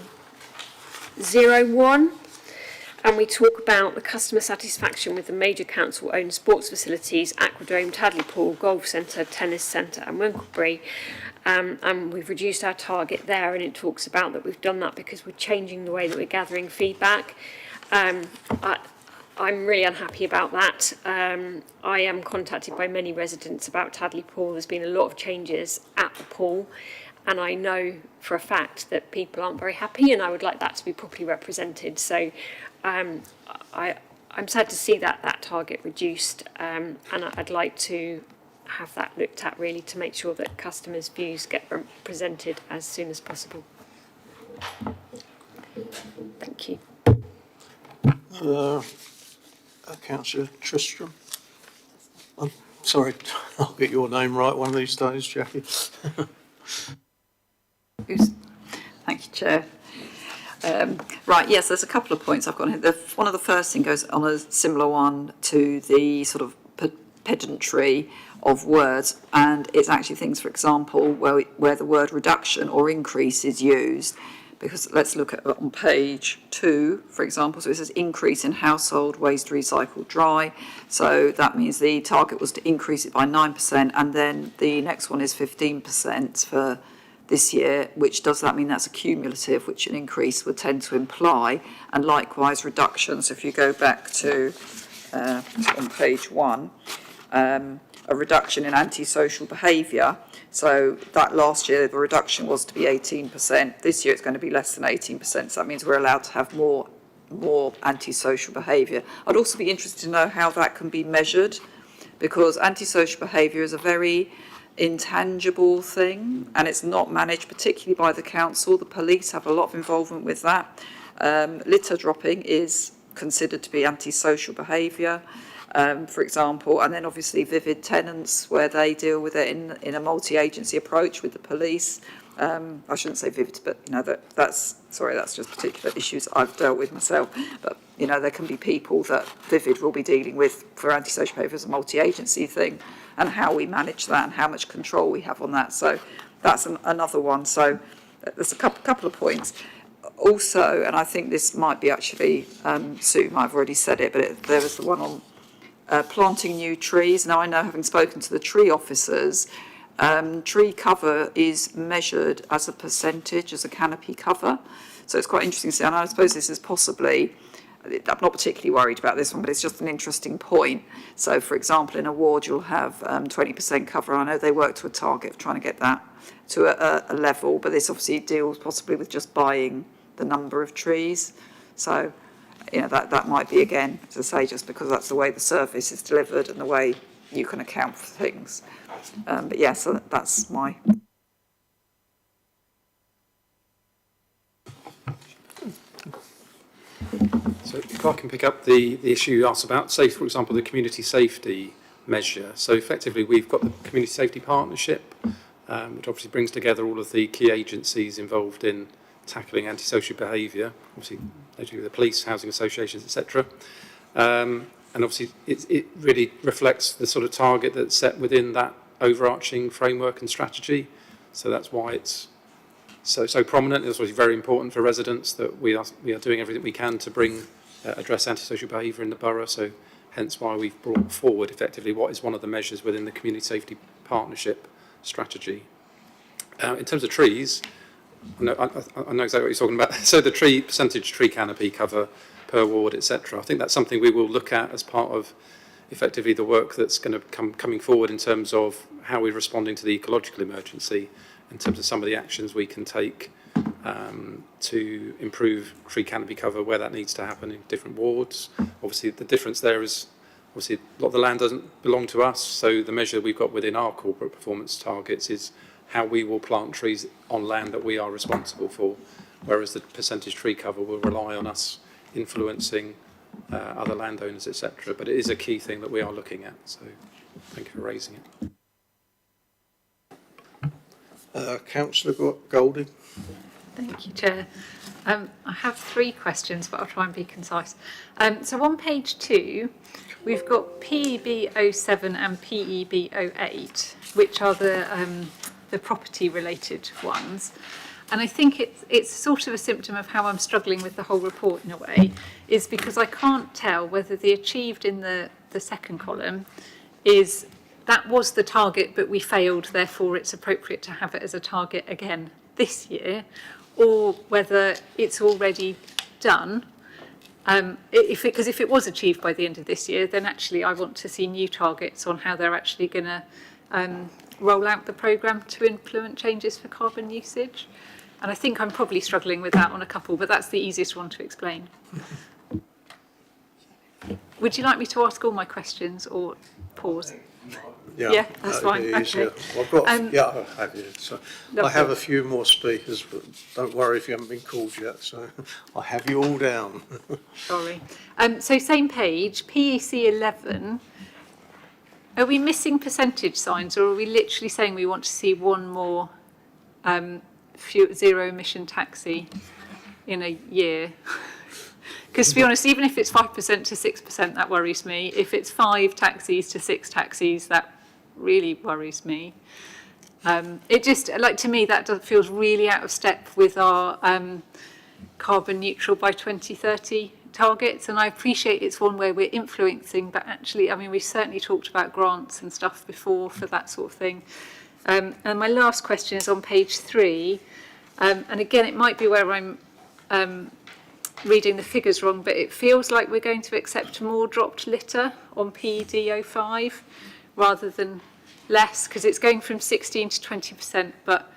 01, and we talk about the customer satisfaction with the major council-owned sports facilities, Aquadome, Tadley Pool, Golf Centre, Tennis Centre and Winklebury. And we've reduced our target there, and it talks about that we've done that because we're changing the way that we're gathering feedback. I'm really unhappy about that. I am contacted by many residents about Tadley Pool. There's been a lot of changes at the pool, and I know for a fact that people aren't very happy, and I would like that to be properly represented. So I'm sad to see that target reduced, and I'd like to have that looked at really to make sure that customers' views get represented as soon as possible. Thank you. Councillor Tristram. I'm sorry, I'll get your name right one of these days, Jackie. Thank you, Chair. Right, yes, there's a couple of points I've got here. One of the first thing goes on a similar one to the sort of pedantry of words, and it's actually things, for example, where the word reduction or increase is used. Because let's look at on page 2, for example, so it says increase in household waste recycled dry. So that means the target was to increase it by 9%, and then the next one is 15% for this year, which does that mean that's a cumulative, which an increase would tend to imply, and likewise reduction. So if you go back to on page 1, a reduction in antisocial behaviour. So that last year the reduction was to be 18%. This year it's going to be less than 18%. So that means we're allowed to have more antisocial behaviour. I'd also be interested to know how that can be measured, because antisocial behaviour is a very intangible thing, and it's not managed particularly by the council. The police have a lot of involvement with that. Litter dropping is considered to be antisocial behaviour, for example, and then obviously vivid tenants, where they deal with it in a multi-agency approach with the police. I shouldn't say vivid, but that's just particular issues I've dealt with myself. But there can be people that Vivid will be dealing with for antisocial behaviour as a multi-agency thing, and how we manage that and how much control we have on that. So that's another one. So there's a couple of points. Also, and I think this might be actually, Sue might have already said it, but there was the one on planting new trees. Now I know, having spoken to the tree officers, tree cover is measured as a percentage, as a canopy cover. So it's quite interesting to see, and I suppose this is possibly, I'm not particularly worried about this one, but it's just an interesting point. So for example, in a ward you'll have 20% cover. I know they work to a target of trying to get that to a level, but this obviously deals possibly with just buying the number of trees. So that might be, again, as I say, just because that's the way the service is delivered and the way you can account for things. But yeah, so that's my... So if I can pick up the issue you asked about, say, for example, the community safety measure. So effectively, we've got the community safety partnership, which obviously brings together all of the key agencies involved in tackling antisocial behaviour, obviously the police, housing associations, etc. And obviously it really reflects the sort of target that's set within that overarching framework and strategy. So that's why it's so prominent. It's obviously very important for residents that we are doing everything we can to address antisocial behaviour in the borough. So hence why we've brought forward effectively what is one of the measures within the community safety partnership strategy. In terms of trees, I know exactly what you're talking about. So the percentage tree canopy cover per ward, etc. I think that's something we will look at as part of effectively the work that's going to coming forward in terms of how we're responding to the ecological emergency, in terms of some of the actions we can take to improve tree canopy cover where that needs to happen in different wards. Obviously, the difference there is, obviously, a lot of the land doesn't belong to us, so the measure we've got within our corporate performance targets is how we will plant trees on land that we are responsible for, whereas the percentage tree cover will rely on us influencing other landowners, etc. But it is a key thing that we are looking at, so thank you for raising it. Councillor Golding. Thank you, Chair. I have 3 questions, but I'll try and be concise. So on page 2, we've got PEB 07 and PEB 08, which are the property-related ones. And I think it's sort of a symptom of how I'm struggling with the whole report in a way, is because I can't tell whether the achieved in the second column is that was the target, but we failed, therefore it's appropriate to have it as a target again this year, or whether it's already done. Because if it was achieved by the end of this year, then actually I want to see new targets on how they're actually going to roll out the programme to implement changes for carbon usage. And I think I'm probably struggling with that on a couple, but that's the easiest one to explain. Would you like me to ask all my questions or pause? Yeah, that's fine. Okay. Well, I've got, I have you. So I have a few more speakers, but don't worry if you haven't been called yet. So I have you all down. Sorry. So same page, PEC 11. Are we missing percentage signs, or are we literally saying we want to see one more zero emission taxi in a year? Because to be honest, even if it's 5% to 6%, that worries me. If it's 5 taxis to 6 taxis, that really worries me. It just, like, to me, that feels really out of step with our carbon neutral by 2030 targets. And I appreciate it's one where we're influencing, but actually, I mean, we've certainly talked about grants and stuff before for that sort of thing. And my last question is on page 3. And again, it might be where I'm reading the figures wrong, but it feels like we're going to accept more dropped litter on PED 05 rather than less, because it's going from 16 to 20%, but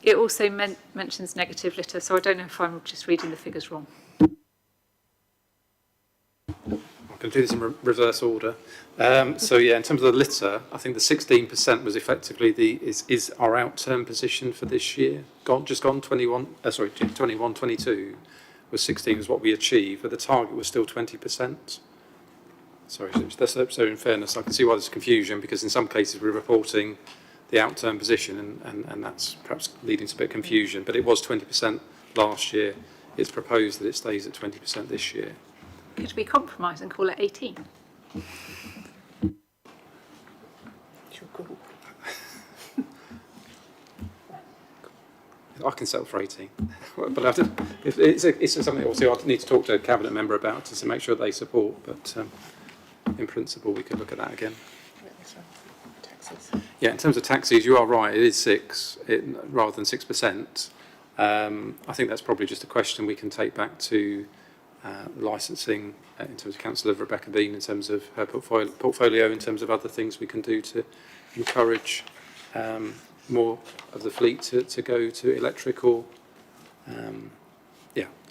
it also mentions negative litter, so I don't know if I'm just reading the figures wrong. I'm going to do this in reverse order. So yeah, in terms of the litter, I think the 16% was effectively is our outturn position for this year. Just gone 21-22 was 16 was what we achieved, but the target was still 20%. Sorry, so in fairness, I can see why there's confusion, because in some cases we're reporting the outturn position, and that's perhaps leading to a bit of confusion, but it was 20% last year. It's proposed that it stays at 20% this year. Could we compromise and call it 18? I can settle for 18, but it's something obviously I need to talk to a cabinet member about to make sure they support. But in principle, we could look at that again. Yeah, in terms of taxis, you are right. It is 6 rather than 6%. I think that's probably just a question we can take back to licensing in terms of Councillor Rebecca Bean, in terms of her portfolio, in terms of other things we can do to encourage more of the fleet to go to electric, or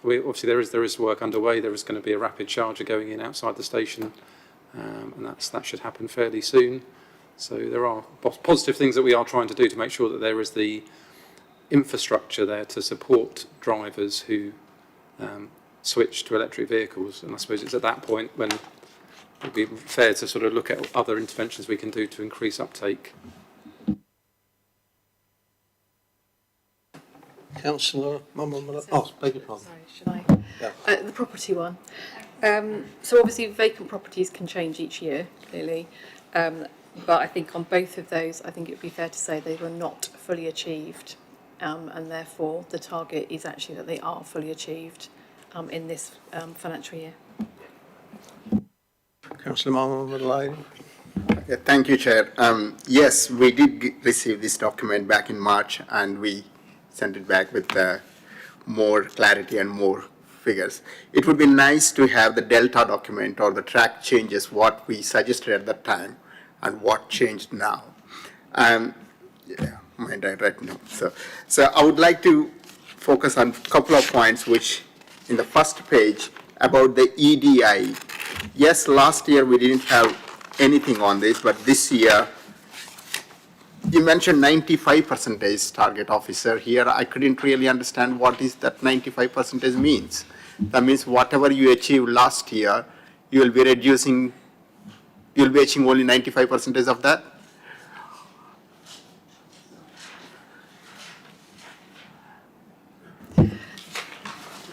obviously there is work underway. There is going to be a rapid charger going in outside the station, and that should happen fairly soon. So there are positive things that we are trying to do to make sure that there is the infrastructure there to support drivers who switch to electric vehicles. And I suppose it's at that point when it would be fair to sort of look at other interventions we can do to increase uptake. Councillor beg your pardon. Sorry, should I? Yeah. The property one. So obviously vacant properties can change each year, clearly. But I think on both of those, I think it would be fair to say they were not fully achieved. And therefore the target is actually that they are fully achieved in this financial year. Councillor Marmon-Lane. Yeah, thank you, Chair. Yes, we did receive this document back in March, and we sent it back with more clarity and more figures. It would be nice to have the delta document or the track changes, what we suggested at that time and what changed now. So I would like to focus on a couple of points which in the first page about the EDI. Yes, last year we didn't have anything on this, but this year you mentioned 95% target officer. Here I couldn't really understand what is that 95% means. That means whatever you achieved last year, you will be achieving only 95% of that?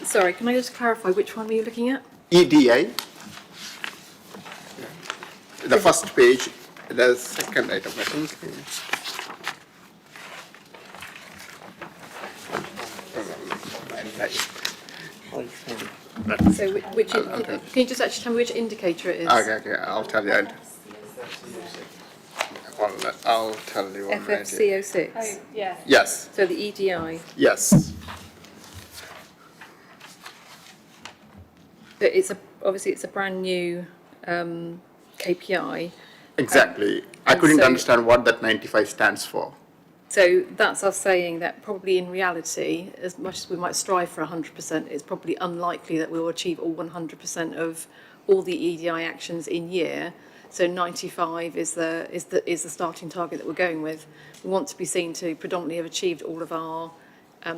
Sorry, can I just clarify which one were you looking at? EDI, the first page, the second item, I think. So can you just actually tell me which indicator it is? Okay, I'll tell you. I'll tell you. FFC06? Oh, yeah. Yes, So the EDI. yes. But obviously it's a brand new KPI. Exactly. I and couldn't so- understand what that 95 stands for. So that's us saying that probably in reality, as much as we might strive for 100%, it's probably unlikely that we will achieve all 100% of all the EDI actions in year. So 95 is the starting target that we're going with. We want to be seen to predominantly have achieved all of our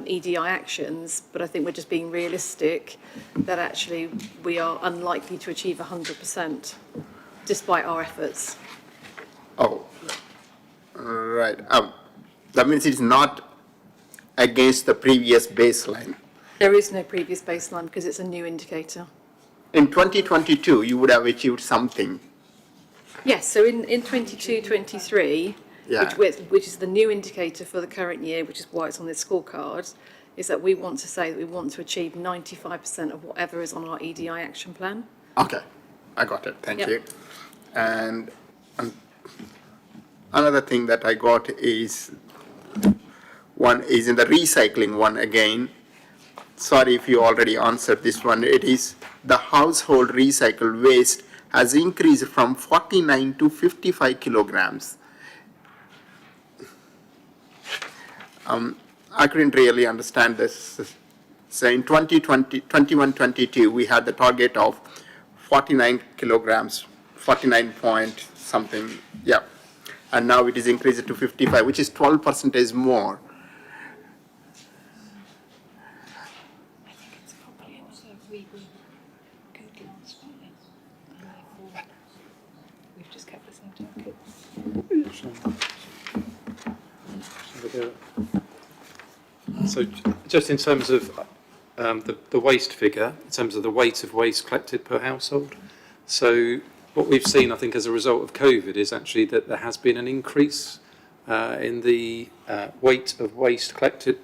EDI actions, but I think we're just being realistic that actually we are unlikely to achieve 100% despite our efforts. Oh, right. That means it's not against the previous baseline. There is no previous baseline because it's a new indicator. In 2022, you would have achieved something. Yes, so in 22-23, Yeah. which is the new indicator for the current year, which is why it's on this scorecard, is that we want to say that we want to achieve 95% of whatever is on our EDI action plan. Okay, I got it. Thank Yep. you. And another thing that I got is one is in the recycling one again. Sorry if you already answered this one. It is the household recycled waste has increased from 49 to 55 kilograms. I couldn't really understand this. So in 21-22, we had the target of 49 kilograms, 49 point something, yeah. And now it is increased to 55, which is 12% more. I think it's probably also we were good last year, and therefore we've just kept the same target. So just in terms of the waste figure, in terms of the weight of waste collected per household, so what we've seen, I think, as a result of COVID is actually that there has been an increase in the weight of waste collected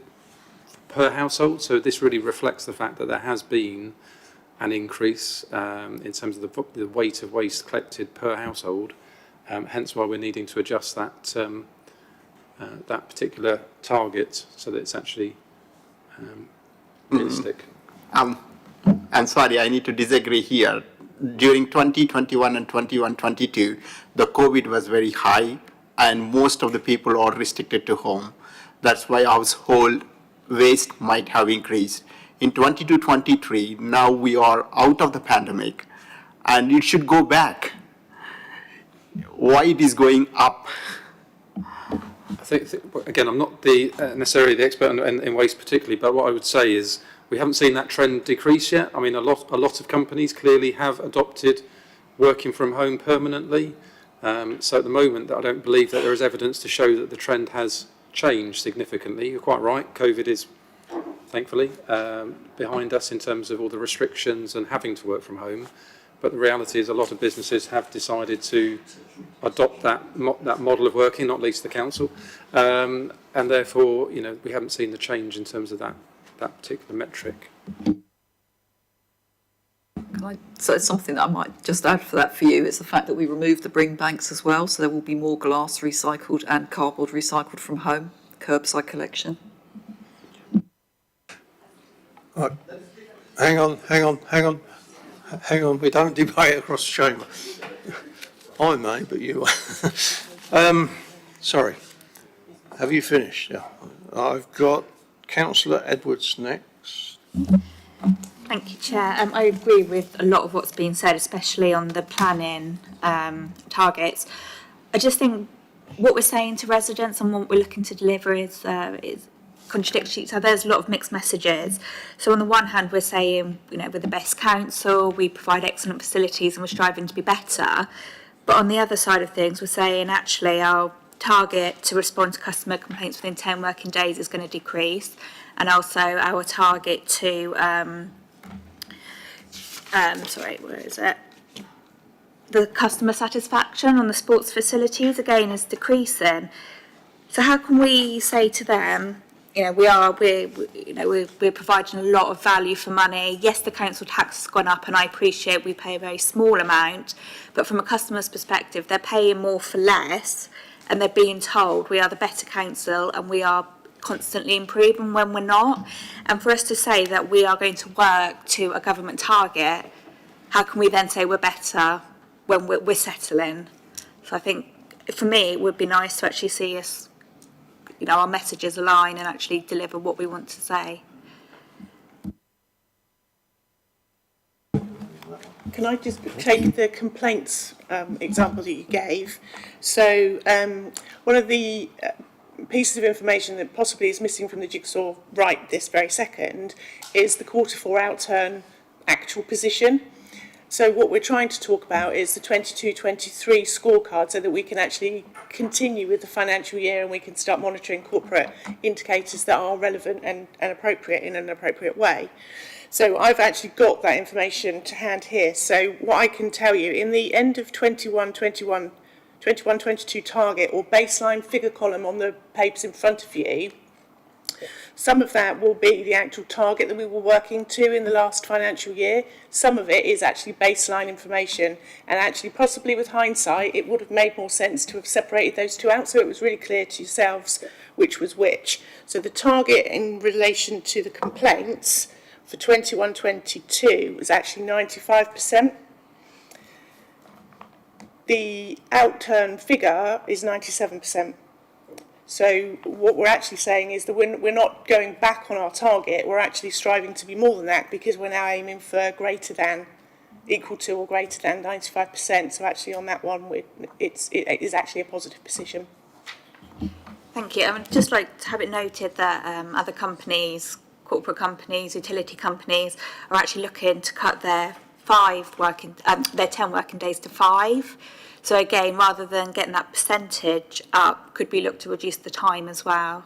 per household. So this really reflects the fact that there has been an increase in terms of the weight of waste collected per household, hence why we're needing to adjust that that particular target so that it's actually realistic. I'm sorry, I need to disagree here. During 2021 and 21-22, the COVID was very high and most of the people are restricted to home. That's why household waste might have increased. In 22-23, now we are out of the pandemic and it should go back. Why it is going up? I think again, I'm not necessarily the expert in waste particularly, but what I would say is we haven't seen that trend decrease yet. I mean, a lot of companies clearly have adopted working from home permanently. So at the moment, I don't believe that there is evidence to show that the trend has changed significantly. You're quite right. COVID is, thankfully, behind us in terms of all the restrictions and having to work from home. But the reality is a lot of businesses have decided to adopt that model of working, not least the council. And therefore, we haven't seen the change in terms of that particular metric. So it's something that I might just add for that for you is the fact that we removed the bring banks as well, so there will be more glass recycled and cardboard recycled from home, curbside collection. Right. Hang on, we don't debate across the chamber. I may, but you Sorry, have you finished? Yeah. I've got Councillor Edwards next. Thank you, Chair. I agree with a lot of what's been said, especially on the planning targets. I just think what we're saying to residents and what we're looking to deliver is contradictory. So there's a lot of mixed messages. So on the one hand, we're saying, you know, we're the best council, we provide excellent facilities and we're striving to be better. But on the other side of things, we're saying actually our target to respond to customer complaints within 10 working days is going to decrease. And also our target to, the customer satisfaction on the sports facilities, again, is decreasing. So how can we say to them, you know, we're providing a lot of value for money. Yes, the council tax has gone up and I appreciate we pay a very small amount, but from a customer's perspective, they're paying more for less and they're being told we are the better council and we are constantly improving when we're not. And for us to say that we are going to work to a government target, how can we then say we're better when we're settling? So I think for me, it would be nice to actually see us, you know, our messages align and actually deliver what we want to say. Can I just take the complaints example that you gave? So one of the pieces of information that possibly is missing from the jigsaw right this very second is the Q4 outturn actual position. So what we're trying to talk about is the 22-23 scorecard so that we can actually continue with the financial year and we can start monitoring corporate indicators that are relevant and appropriate in an appropriate way. So I've actually got that information to hand here. So what I can tell you, in the end of 21-22 target or baseline figure column on the papers in front of you, some of that will be the actual target that we were working to in the last financial year. Some of it is actually baseline information. And actually, possibly with hindsight, it would have made more sense to have separated those two out so it was really clear to yourselves which was which. So the target in relation to the complaints for 21-22 was actually 95%. The outturn figure is 97%. So what we're actually saying is that we're not going back on our target, we're actually striving to be more than that because we're now aiming for greater than, equal to or greater than 95%. So actually on that one, it is actually a positive position. Thank you. I would just like to have it noted that other companies, corporate companies, utility companies are actually looking to cut their 10 working days to 5. So again, rather than getting that percentage up, could we look to reduce the time as well?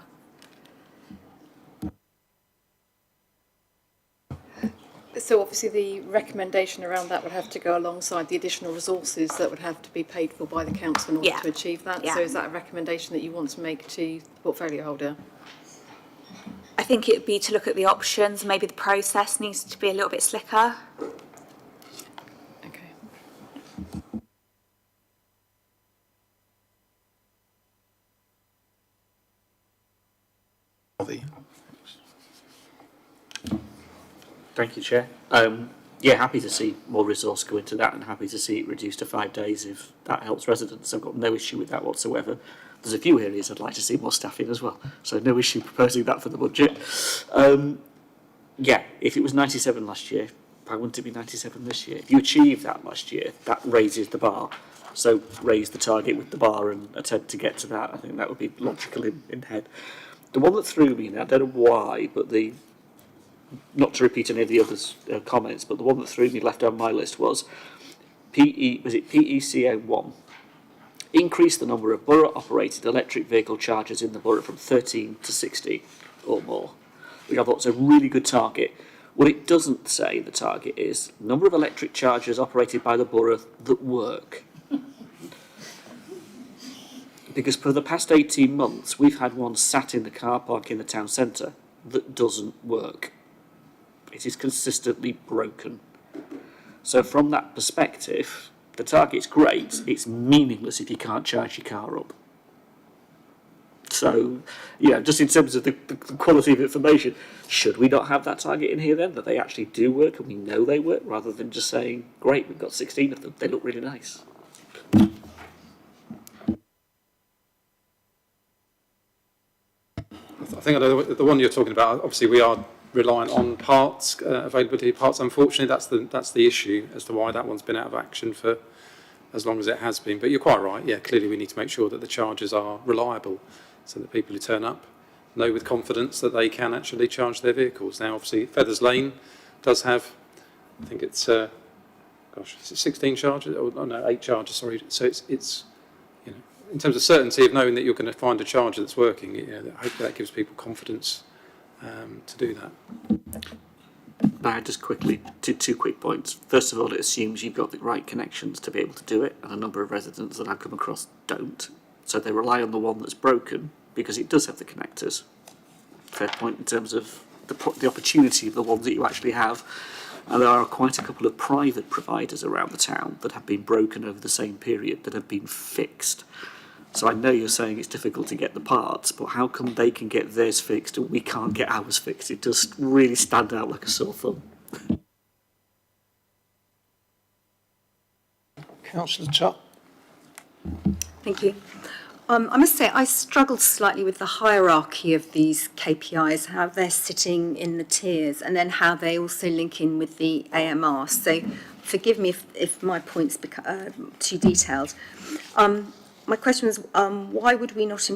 So obviously the recommendation around that would have to go alongside the additional resources that would have to be paid for by the council in order to achieve that. So is that a recommendation that you want to make to the portfolio holder? I think it would be to look at the options. Maybe the process needs to be a little bit slicker. Thank you, Chair. Happy to see more resource go into that and happy to see it reduced to 5 days if that helps residents. I've got no issue with that whatsoever. There's a few areas I'd like to see more staff in as well, so no issue proposing that for the budget. If it was 97 last year, why wouldn't it be 97 this year? If you achieve that last year, that raises the bar. So raise the target with the bar and attempt to get to that. I think that would be logical in head. The one that threw me, and I don't know why, but not to repeat any of the others' comments, but the one that threw me left on my list was PECA1. Increase the number of borough-operated electric vehicle chargers in the borough from 13 to 60 or more, which I thought was a really good target. What it doesn't say, the target is number of electric chargers operated by the borough that work. Because for the past 18 months, we've had one sat in the car park in the town centre that doesn't work. It is consistently broken. So from that perspective, the target's great, it's meaningless if you can't charge your car up. So, just in terms of the quality of information, should we not have that target in here then, that they actually do work and we know they work, rather than just saying, great, we've got 16 of them, they look really nice. I think I know the one you're talking about. Obviously, we are reliant on parts, availability of parts. Unfortunately, that's the issue as to why that one's been out of action for as long as it has been. But you're quite right. Yeah, clearly we need to make sure that the chargers are reliable, so that people who turn up know with confidence that they can actually charge their vehicles. Now, obviously, Feathers Lane does have, I think it's, is it 16 chargers? Oh no, 8 chargers. Sorry. So it's you know, in terms of certainty of knowing that you're going to find a charger that's working. Hopefully that gives people confidence to do that. Just quickly, two quick points. First of all, it assumes you've got the right connections to be able to do it, and a number of residents that I've come across don't. So they rely on the one that's broken because it does have the connectors. Fair point in terms of the opportunity of the ones that you actually have. And there are quite a couple of private providers around the town that have been broken over the same period that have been fixed. So I know you're saying it's difficult to get the parts, but how come they can get theirs fixed and we can't get ours fixed? It does really stand out like a sore thumb. Councillor Tutt. Thank you. I must say I struggled slightly with the hierarchy of these KPIs, how they're sitting in the tiers, and then how they also link in with the AMR. So forgive me if my points become too detailed. My question was, why would we not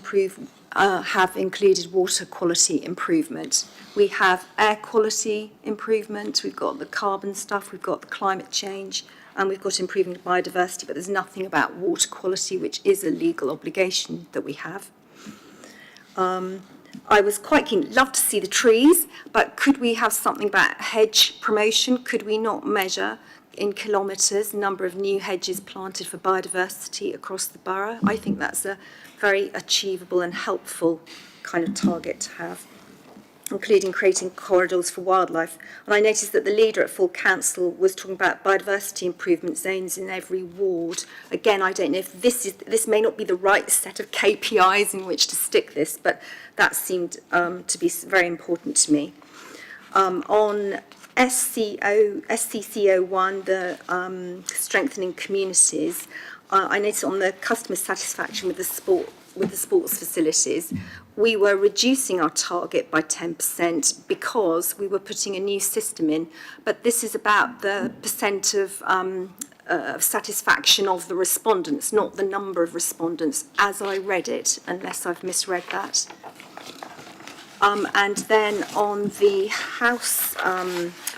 have included water quality improvement? We have air quality improvement, we've got the carbon stuff, we've got the climate change, and we've got improving biodiversity, but there's nothing about water quality, which is a legal obligation that we have. I was quite keen, love to see the trees, but could we have something about hedge promotion? Could we not measure in kilometres number of new hedges planted for biodiversity across the borough? I think that's a very achievable and helpful kind of target to have, including creating corridors for wildlife. And I noticed that the leader at full council was talking about biodiversity improvement zones in every ward. Again, I don't know if this may not be the right set of KPIs in which to stick this, but that seemed to be very important to me. On SCCO1, the strengthening communities, I noticed on the customer satisfaction with the sports facilities, we were reducing our target by 10% because we were putting a new system in. But this is about the percent of satisfaction of the respondents, not the number of respondents, as I read it, unless I've misread that. And then on the house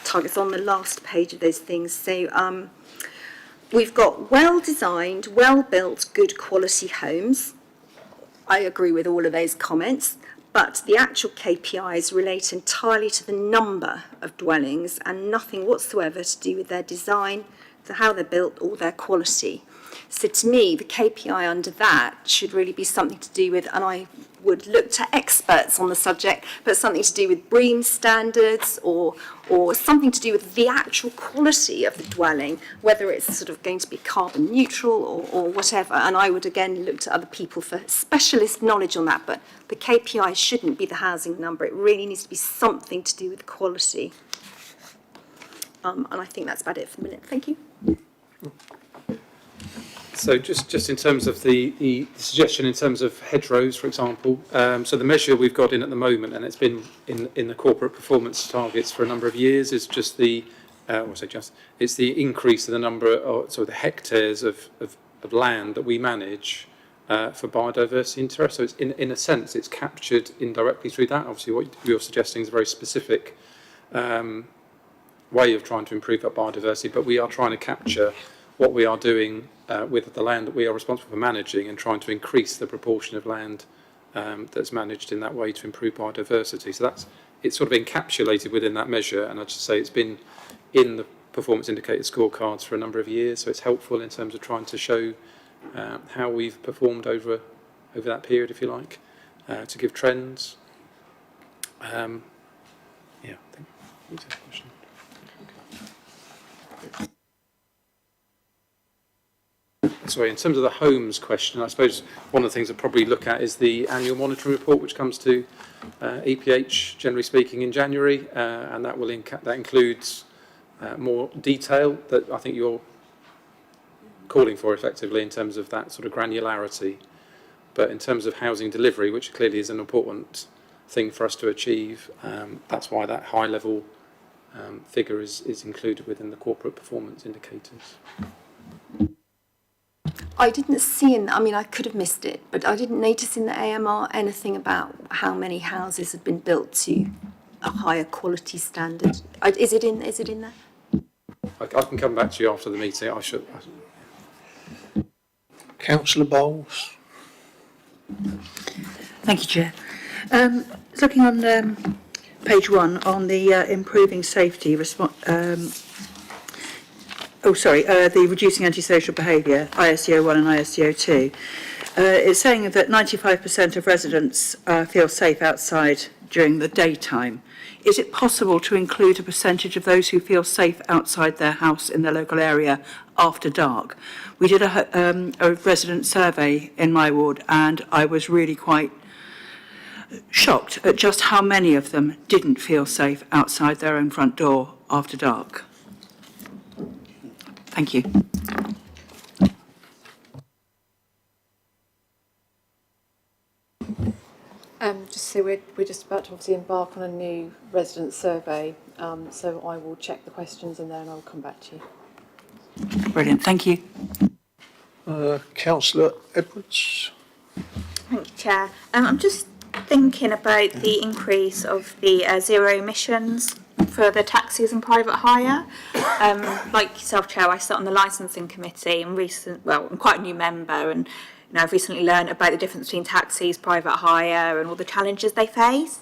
targets, on the last page of those things, so we've got well-designed, well-built, good quality homes. I agree with all of those comments, but the actual KPIs relate entirely to the number of dwellings and nothing whatsoever to do with their design, to how they're built, or their quality. So to me, the KPI under that should really be something to do with, and I would look to experts on the subject, but something to do with BREEAM standards or something to do with the actual quality of the dwelling, whether it's sort of going to be carbon neutral or whatever. And I would again look to other people for specialist knowledge on that, but the KPI shouldn't be the housing number. It really needs to be something to do with quality. And I think that's about it for the minute. Thank you. So just in terms of the suggestion in terms of hedgerows, for example, so the measure we've got in at the moment, and it's been in the corporate performance targets for a number of years, is just it's the increase in the number of, the hectares of land that we manage for biodiversity interest. So it's in a sense, it's captured indirectly through that. Obviously, what you're suggesting is a very specific way of trying to improve that biodiversity, but we are trying to capture what we are doing with the land that we are responsible for managing and trying to increase the proportion of land that's managed in that way to improve biodiversity. So it's sort of encapsulated within that measure, and I'd just say it's been in the performance indicator scorecards for a number of years, so it's helpful in terms of trying to show how we've performed over that period, if you like, to give trends. I think that's a question. Sorry, in terms of the homes question, I suppose one of the things I'd probably look at is the annual monitoring report, which comes to EPH, generally speaking, in January, and that includes more detail that I think you're calling for effectively in terms of that sort of granularity. But in terms of housing delivery, which clearly is an important thing for us to achieve. That's why that high level figure is included within the corporate performance indicators. I didn't see I mean, I could have missed it, but I didn't notice in the AMR anything about how many houses had been built to a higher quality standard. Is it in there? I can come back to you after the meeting. Councillor Bowles? Thank you, Chair. Looking on page 1 on the improving safety the reducing antisocial behaviour, ISDO 1 and ISDO 2. It's saying that 95% of residents feel safe outside during the daytime. Is it possible to include a percentage of those who feel safe outside their house in their local area after dark? We did a resident survey in my ward, and I was really quite shocked at just how many of them didn't feel safe outside their own front door after dark. Thank you. Just so we're just about to obviously embark on a new resident survey, so I will check the questions and then I'll come back to you. Brilliant, thank you. Councillor Edwards? Thank you, Chair. I'm just thinking about the increase of the zero emissions for the taxis and private hire. Like yourself, Chair, I sit on the licensing committee and I'm quite a new member, and I've recently learned about the difference between taxis, private hire, and all the challenges they face.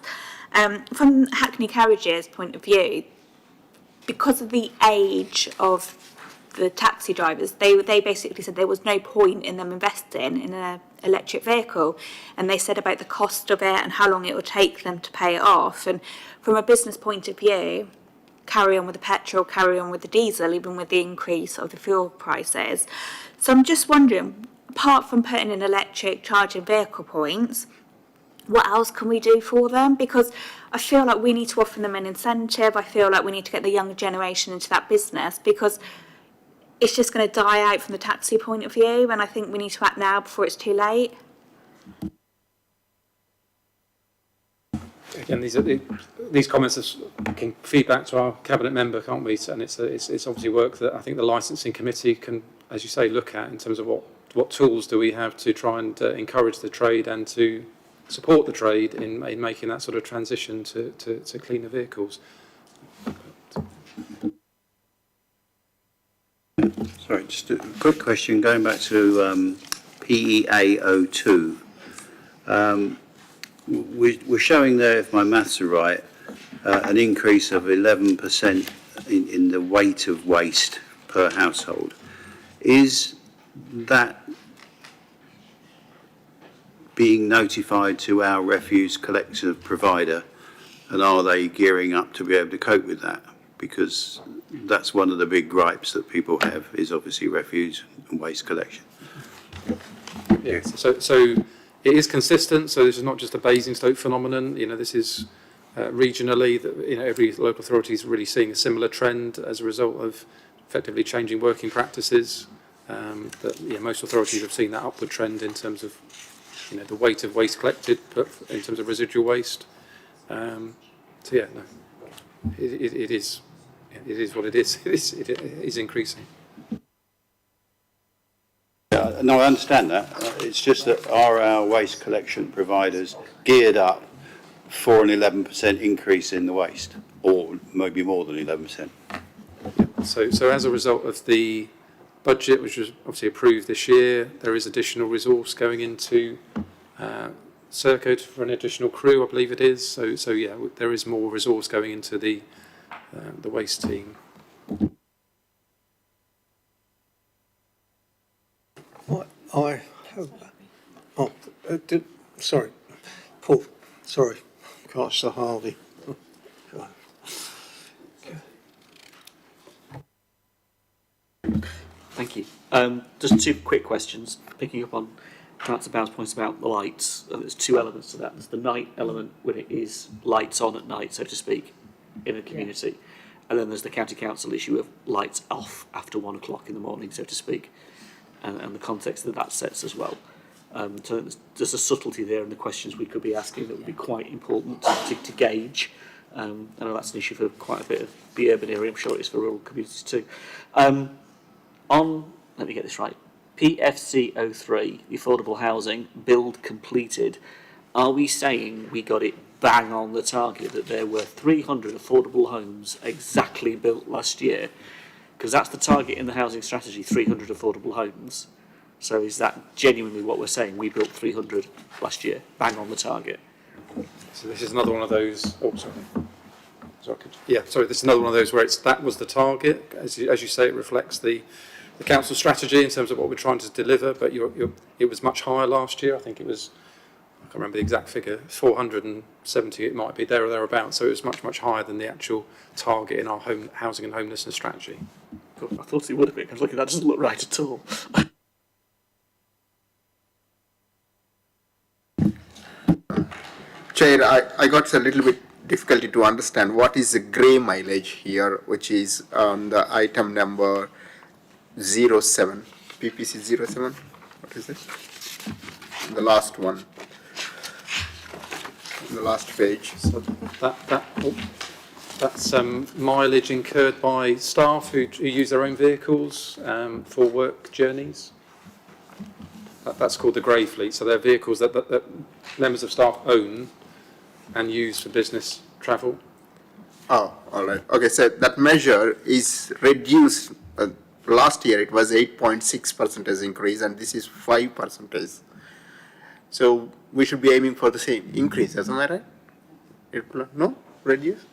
From Hackney Carriages' point of view, because of the age of the taxi drivers, they basically said there was no point in them investing in an electric vehicle, and they said about the cost of it and how long it would take them to pay it off. And from a business point of view, carry on with the petrol, carry on with the diesel, even with the increase of the fuel prices. So I'm just wondering, apart from putting in electric charging vehicle points, what else can we do for them? Because I feel like we need to offer them an incentive. I feel like we need to get the younger generation into that business, because it's just going to die out from the taxi point of view, and I think we need to act now before it's too late. Again, these comments can feed back to our cabinet member, can't we? And it's obviously work that I think the licensing committee can, as you say, look at in terms of what tools do we have to try and encourage the trade and to support the trade in making that sort of transition to cleaner vehicles. Sorry, just a quick question, going back to PEA02. We're showing there, if my maths are right, an increase of 11% in the weight of waste per household. Is that being notified to our refuse collective provider, and are they gearing up to be able to cope with that? Because that's one of the big gripes that people have, is obviously refuse and waste collection. Yes, so it is consistent. So this is not just a Basingstoke phenomenon. This is regionally that every local authority is really seeing a similar trend as a result of effectively changing working practices. Most authorities have seen that upward trend in terms of the weight of waste collected in terms of residual waste. It is what it is. It is increasing. Yeah, no, I understand that. It's just that are our waste collection providers geared up for an 11% increase in the waste, or maybe more than 11%? So as a result of the budget, which was obviously approved this year, there is additional resource going into Serco for an additional crew, I believe it is. So yeah, there is more resource going into the waste team. Sorry, Paul. Sorry, Councillor Harvey. Thank you. Just two quick questions, picking up on Councillor Bowles' points about the lights. There's two elements to that. There's the night element, when it is lights on at night, so to speak, in a community. Yeah. And then there's the county council issue of lights off after 1 o'clock in the morning, so to speak, and the context that sets as well. So there's a subtlety there in the questions we could be asking that would be quite important to gauge. I know that's an issue for quite a bit of the urban area. I'm sure it is for rural communities too. Let me get this right. PFC03, the affordable housing build completed. Are we saying we got it bang on the target, that there were 300 affordable homes exactly built last year? Because that's the target in the housing strategy, 300 affordable homes. So is that genuinely what we're saying? We built 300 last year, bang on the target. So this is another one of those. Oh, sorry. Sorry. This is another one of those where that was the target. As you say, it reflects the council strategy in terms of what we're trying to deliver. But it was much higher last year. I think it was. I can't remember the exact figure. 470. It might be there or thereabouts. So it was much higher than the actual target in our housing and homelessness strategy. I thought it would have been, because looking at that doesn't look right at all. Chair, I got a little bit difficulty to understand what is the grey mileage here, which is on the item number 07, PPC 07. What is this? The last one. The last page. So that's mileage incurred by staff who use their own vehicles for work journeys. That's called the grey fleet. So they're vehicles that members of staff own and use for business travel. Oh, all right. Okay, so that measure is reduced. Last year it was 8.6% increase, and this is 5%. So we should be aiming for the same increase, isn't that right? No? Reduce?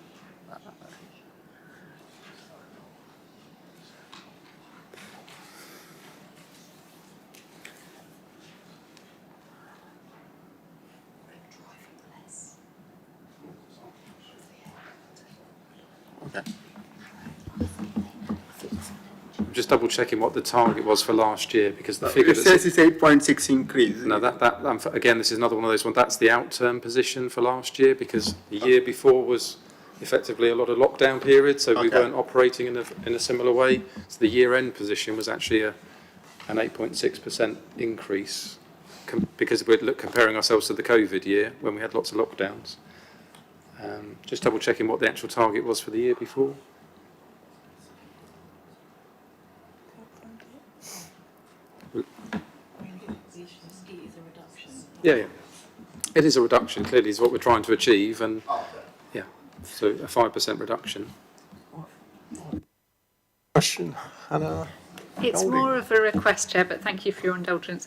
Okay. I'm just double checking what the target was for last year, because the figure it says it's 8.6 increase. No, again, this is another one of those ones. That's the out-term position for last year, because the year before was effectively a lot of lockdown period, so we weren't operating in a similar way. So the year-end position was actually an 8.6% increase, because we're comparing ourselves to the COVID year when we had lots of lockdowns. Just double checking what the actual target was for the year before. Yeah. It is a reduction, clearly, is what we're trying to achieve, and yeah, so a 5% reduction. Question, Hannah? It's more of a request, Chair, but thank you for your indulgence.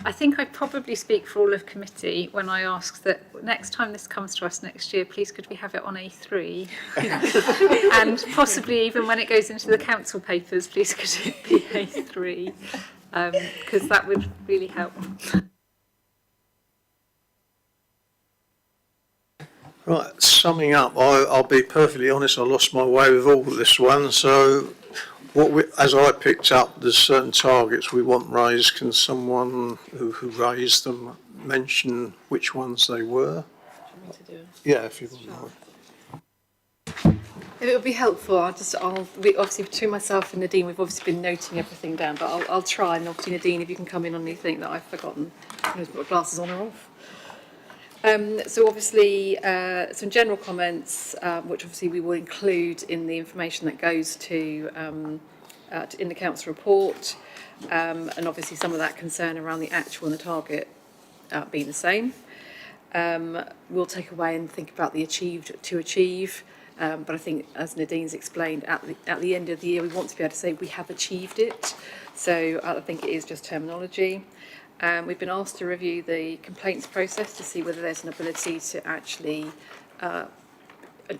I think I probably speak for all of committee when I ask that next time this comes to us next year, please could we have it on A3? And possibly even when it goes into the council papers, please could it be A3? Because that would really help. Right, summing up, I'll be perfectly honest, I lost my way with all this one. So as I picked up, there's certain targets we want raised. Can someone who raised them mention which ones they were? Yeah, if you want. If it would be helpful, obviously between myself and Nadine, we've obviously been noting everything down, but I'll try, and obviously Nadine, if you can come in on anything that I've forgotten, knows what glasses on or off. So obviously some general comments, which obviously we will include in the information that goes to in the council report, and obviously some of that concern around the actual and the target being the same. We'll take away and think about the achieved to achieve, but I think, as Nadine's explained, at the end of the year we want to be able to say we have achieved it. So I think it is just terminology. We've been asked to review the complaints process to see whether there's an ability to actually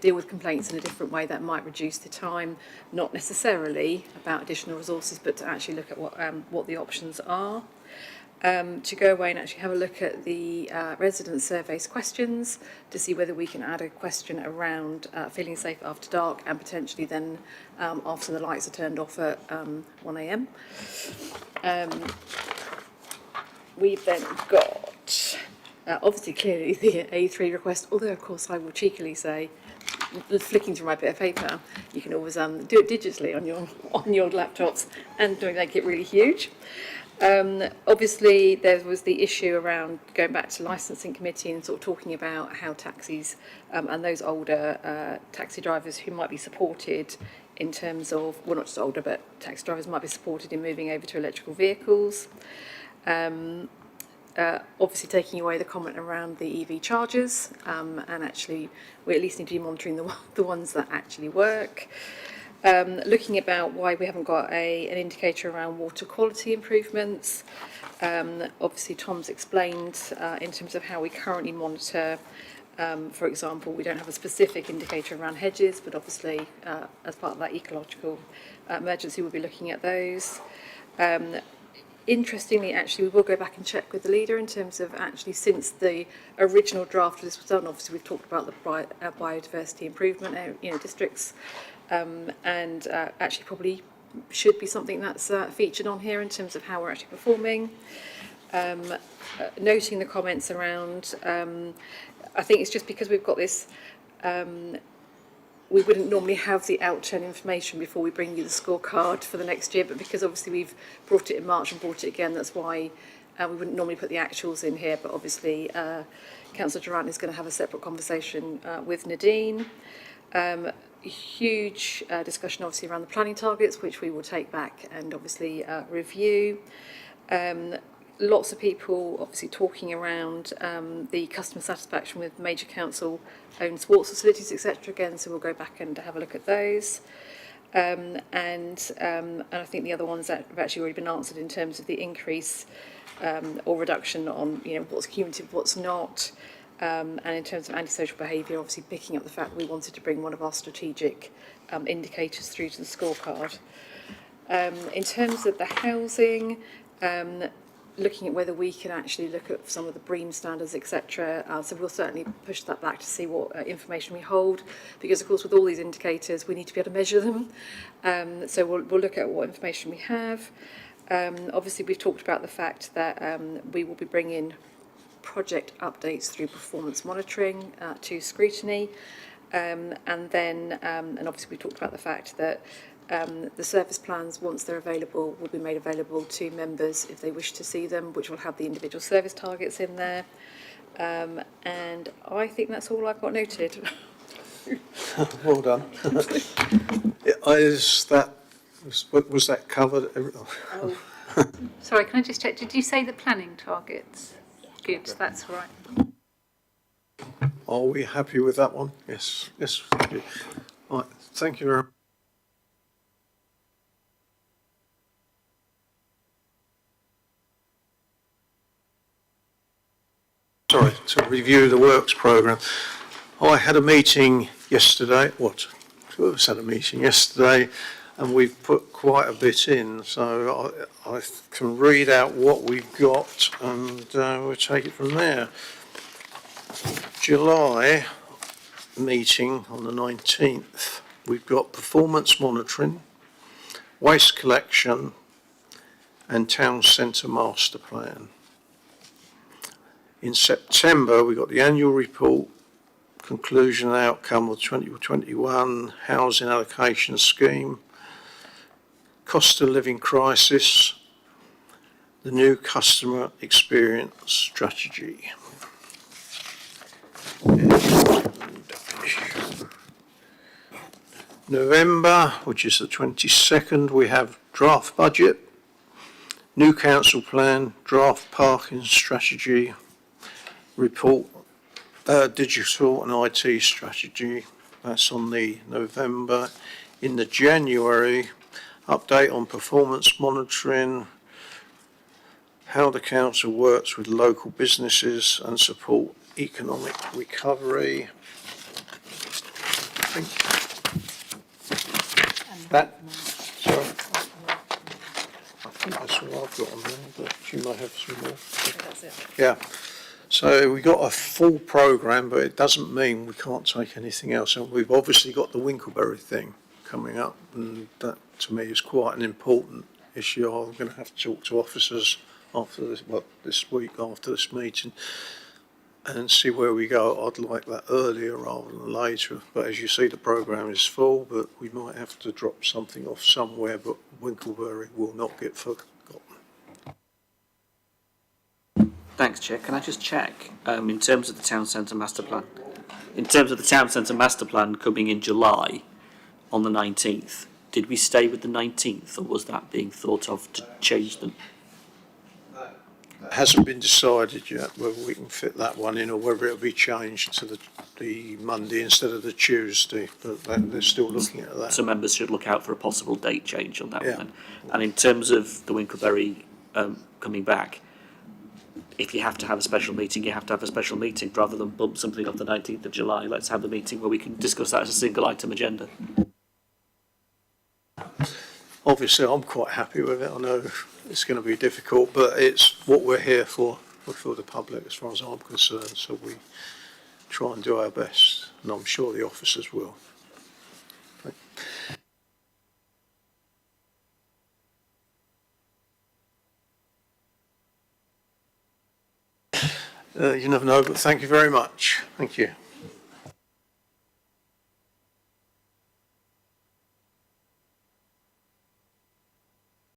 deal with complaints in a different way that might reduce the time, not necessarily about additional resources, but to actually look at what the options are. To go away and actually have a look at the resident surveys questions to see whether we can add a question around feeling safe after dark, and potentially then after the lights are turned off at 1 a.m. We've then got, obviously clearly the A3 request, although of course I will cheekily say, flicking through my bit of paper, you can always do it digitally on your laptops and don't make it really huge. Obviously, there was the issue around going back to licensing committee and sort of talking about how taxis and those older taxi drivers who might be supported in terms of, well, not just older, but taxi drivers might be supported in moving over to electrical vehicles. Obviously taking away the comment around the EV chargers, and actually we at least need to be monitoring the ones that actually work. Looking about why we haven't got an indicator around water quality improvements. Obviously Tom's explained in terms of how we currently monitor. For example, we don't have a specific indicator around hedges, but obviously as part of that ecological emergency we'll be looking at those. Interestingly, actually, we will go back and check with the leader in terms of actually since the original draft of this was done. Obviously, we've talked about the biodiversity improvement, districts, and actually probably should be something that's featured on here in terms of how we're actually performing. Noting the comments around, I think it's just because we've got this. We wouldn't normally have the outturn information before we bring you the scorecard for the next year, but because obviously we've brought it in March and brought it again, that's why we wouldn't normally put the actuals in here, but obviously Councillor Durant is going to have a separate conversation with Nadine. Huge discussion obviously around the planning targets, which we will take back and obviously review. Lots of people obviously talking around the customer satisfaction with major council owned sports facilities, etc. Again, so we'll go back and have a look at those. And I think the other ones that have actually already been answered in terms of the increase or reduction on what's cumulative, what's not, and in terms of antisocial behaviour, obviously picking up the fact that we wanted to bring one of our strategic indicators through to the scorecard. In terms of the housing, looking at whether we can actually look at some of the BREEAM standards, etc. So we'll certainly push that back to see what information we hold, because of course with all these indicators we need to be able to measure them. So we'll look at what information we have. Obviously we've talked about the fact that we will be bringing project updates through performance monitoring to Scrutiny, and obviously we've talked about the fact that the service plans, once they're available, will be made available to members if they wish to see them, which will have the individual service targets in there. And I think that's all I've got noted. Well done. Was that covered? Oh. Sorry, can I just check? Did you say the planning targets? Good, that's all right. Are we happy with that one? Yes. Yes. Thank you. Right. Thank you very much. Sorry, to review the works programme. I had a meeting yesterday, two of us had a meeting yesterday, and we've put quite a bit in, so I can read out what we've got and we'll take it from there. July meeting on the 19th, we've got performance monitoring, waste collection and town centre master plan. In September, we got the annual report, conclusion and outcome of 2021 housing allocation scheme, cost of living crisis, the new customer experience strategy. November, which is the 22nd, we have draft budget, new council plan, draft parking strategy, report, digital and IT strategy. That's on the November. In the January, update on performance monitoring, how the council works with local businesses and support economic recovery. I think that's all I've got on there, but you may have some more. That's it. Yeah. So we got a full programme, but it doesn't mean we can't take anything else. And we've obviously got the Winkleberry thing coming up, and that to me is quite an important issue. I'm going to have to talk to officers after this, this week after this meeting, and see where we go. I'd like that earlier rather than later. But as you see, the programme is full, but we might have to drop something off somewhere. But Winkleberry will not get forgotten. Thanks, Chair. Can I just check, in terms of the town centre master plan? In terms of the town centre master plan coming in July on the 19th, did we stay with the 19th or was that being thought of to change them? It hasn't been decided yet whether we can fit that one in or whether it'll be changed to the Monday instead of the Tuesday, but they're still looking at that. So members should look out for a possible date change on that Yeah. one then. And in terms of the Winkleberry coming back, if you have to have a special meeting, you have to have a special meeting rather than bump something off the 19th of July. Let's have a meeting where we can discuss that as a single item agenda. Obviously, I'm quite happy with it. I know it's going to be difficult, but it's what we're here for the public as far as I'm concerned. So we try and do our best, and I'm sure the officers will. You never know, but thank you very much. Thank you.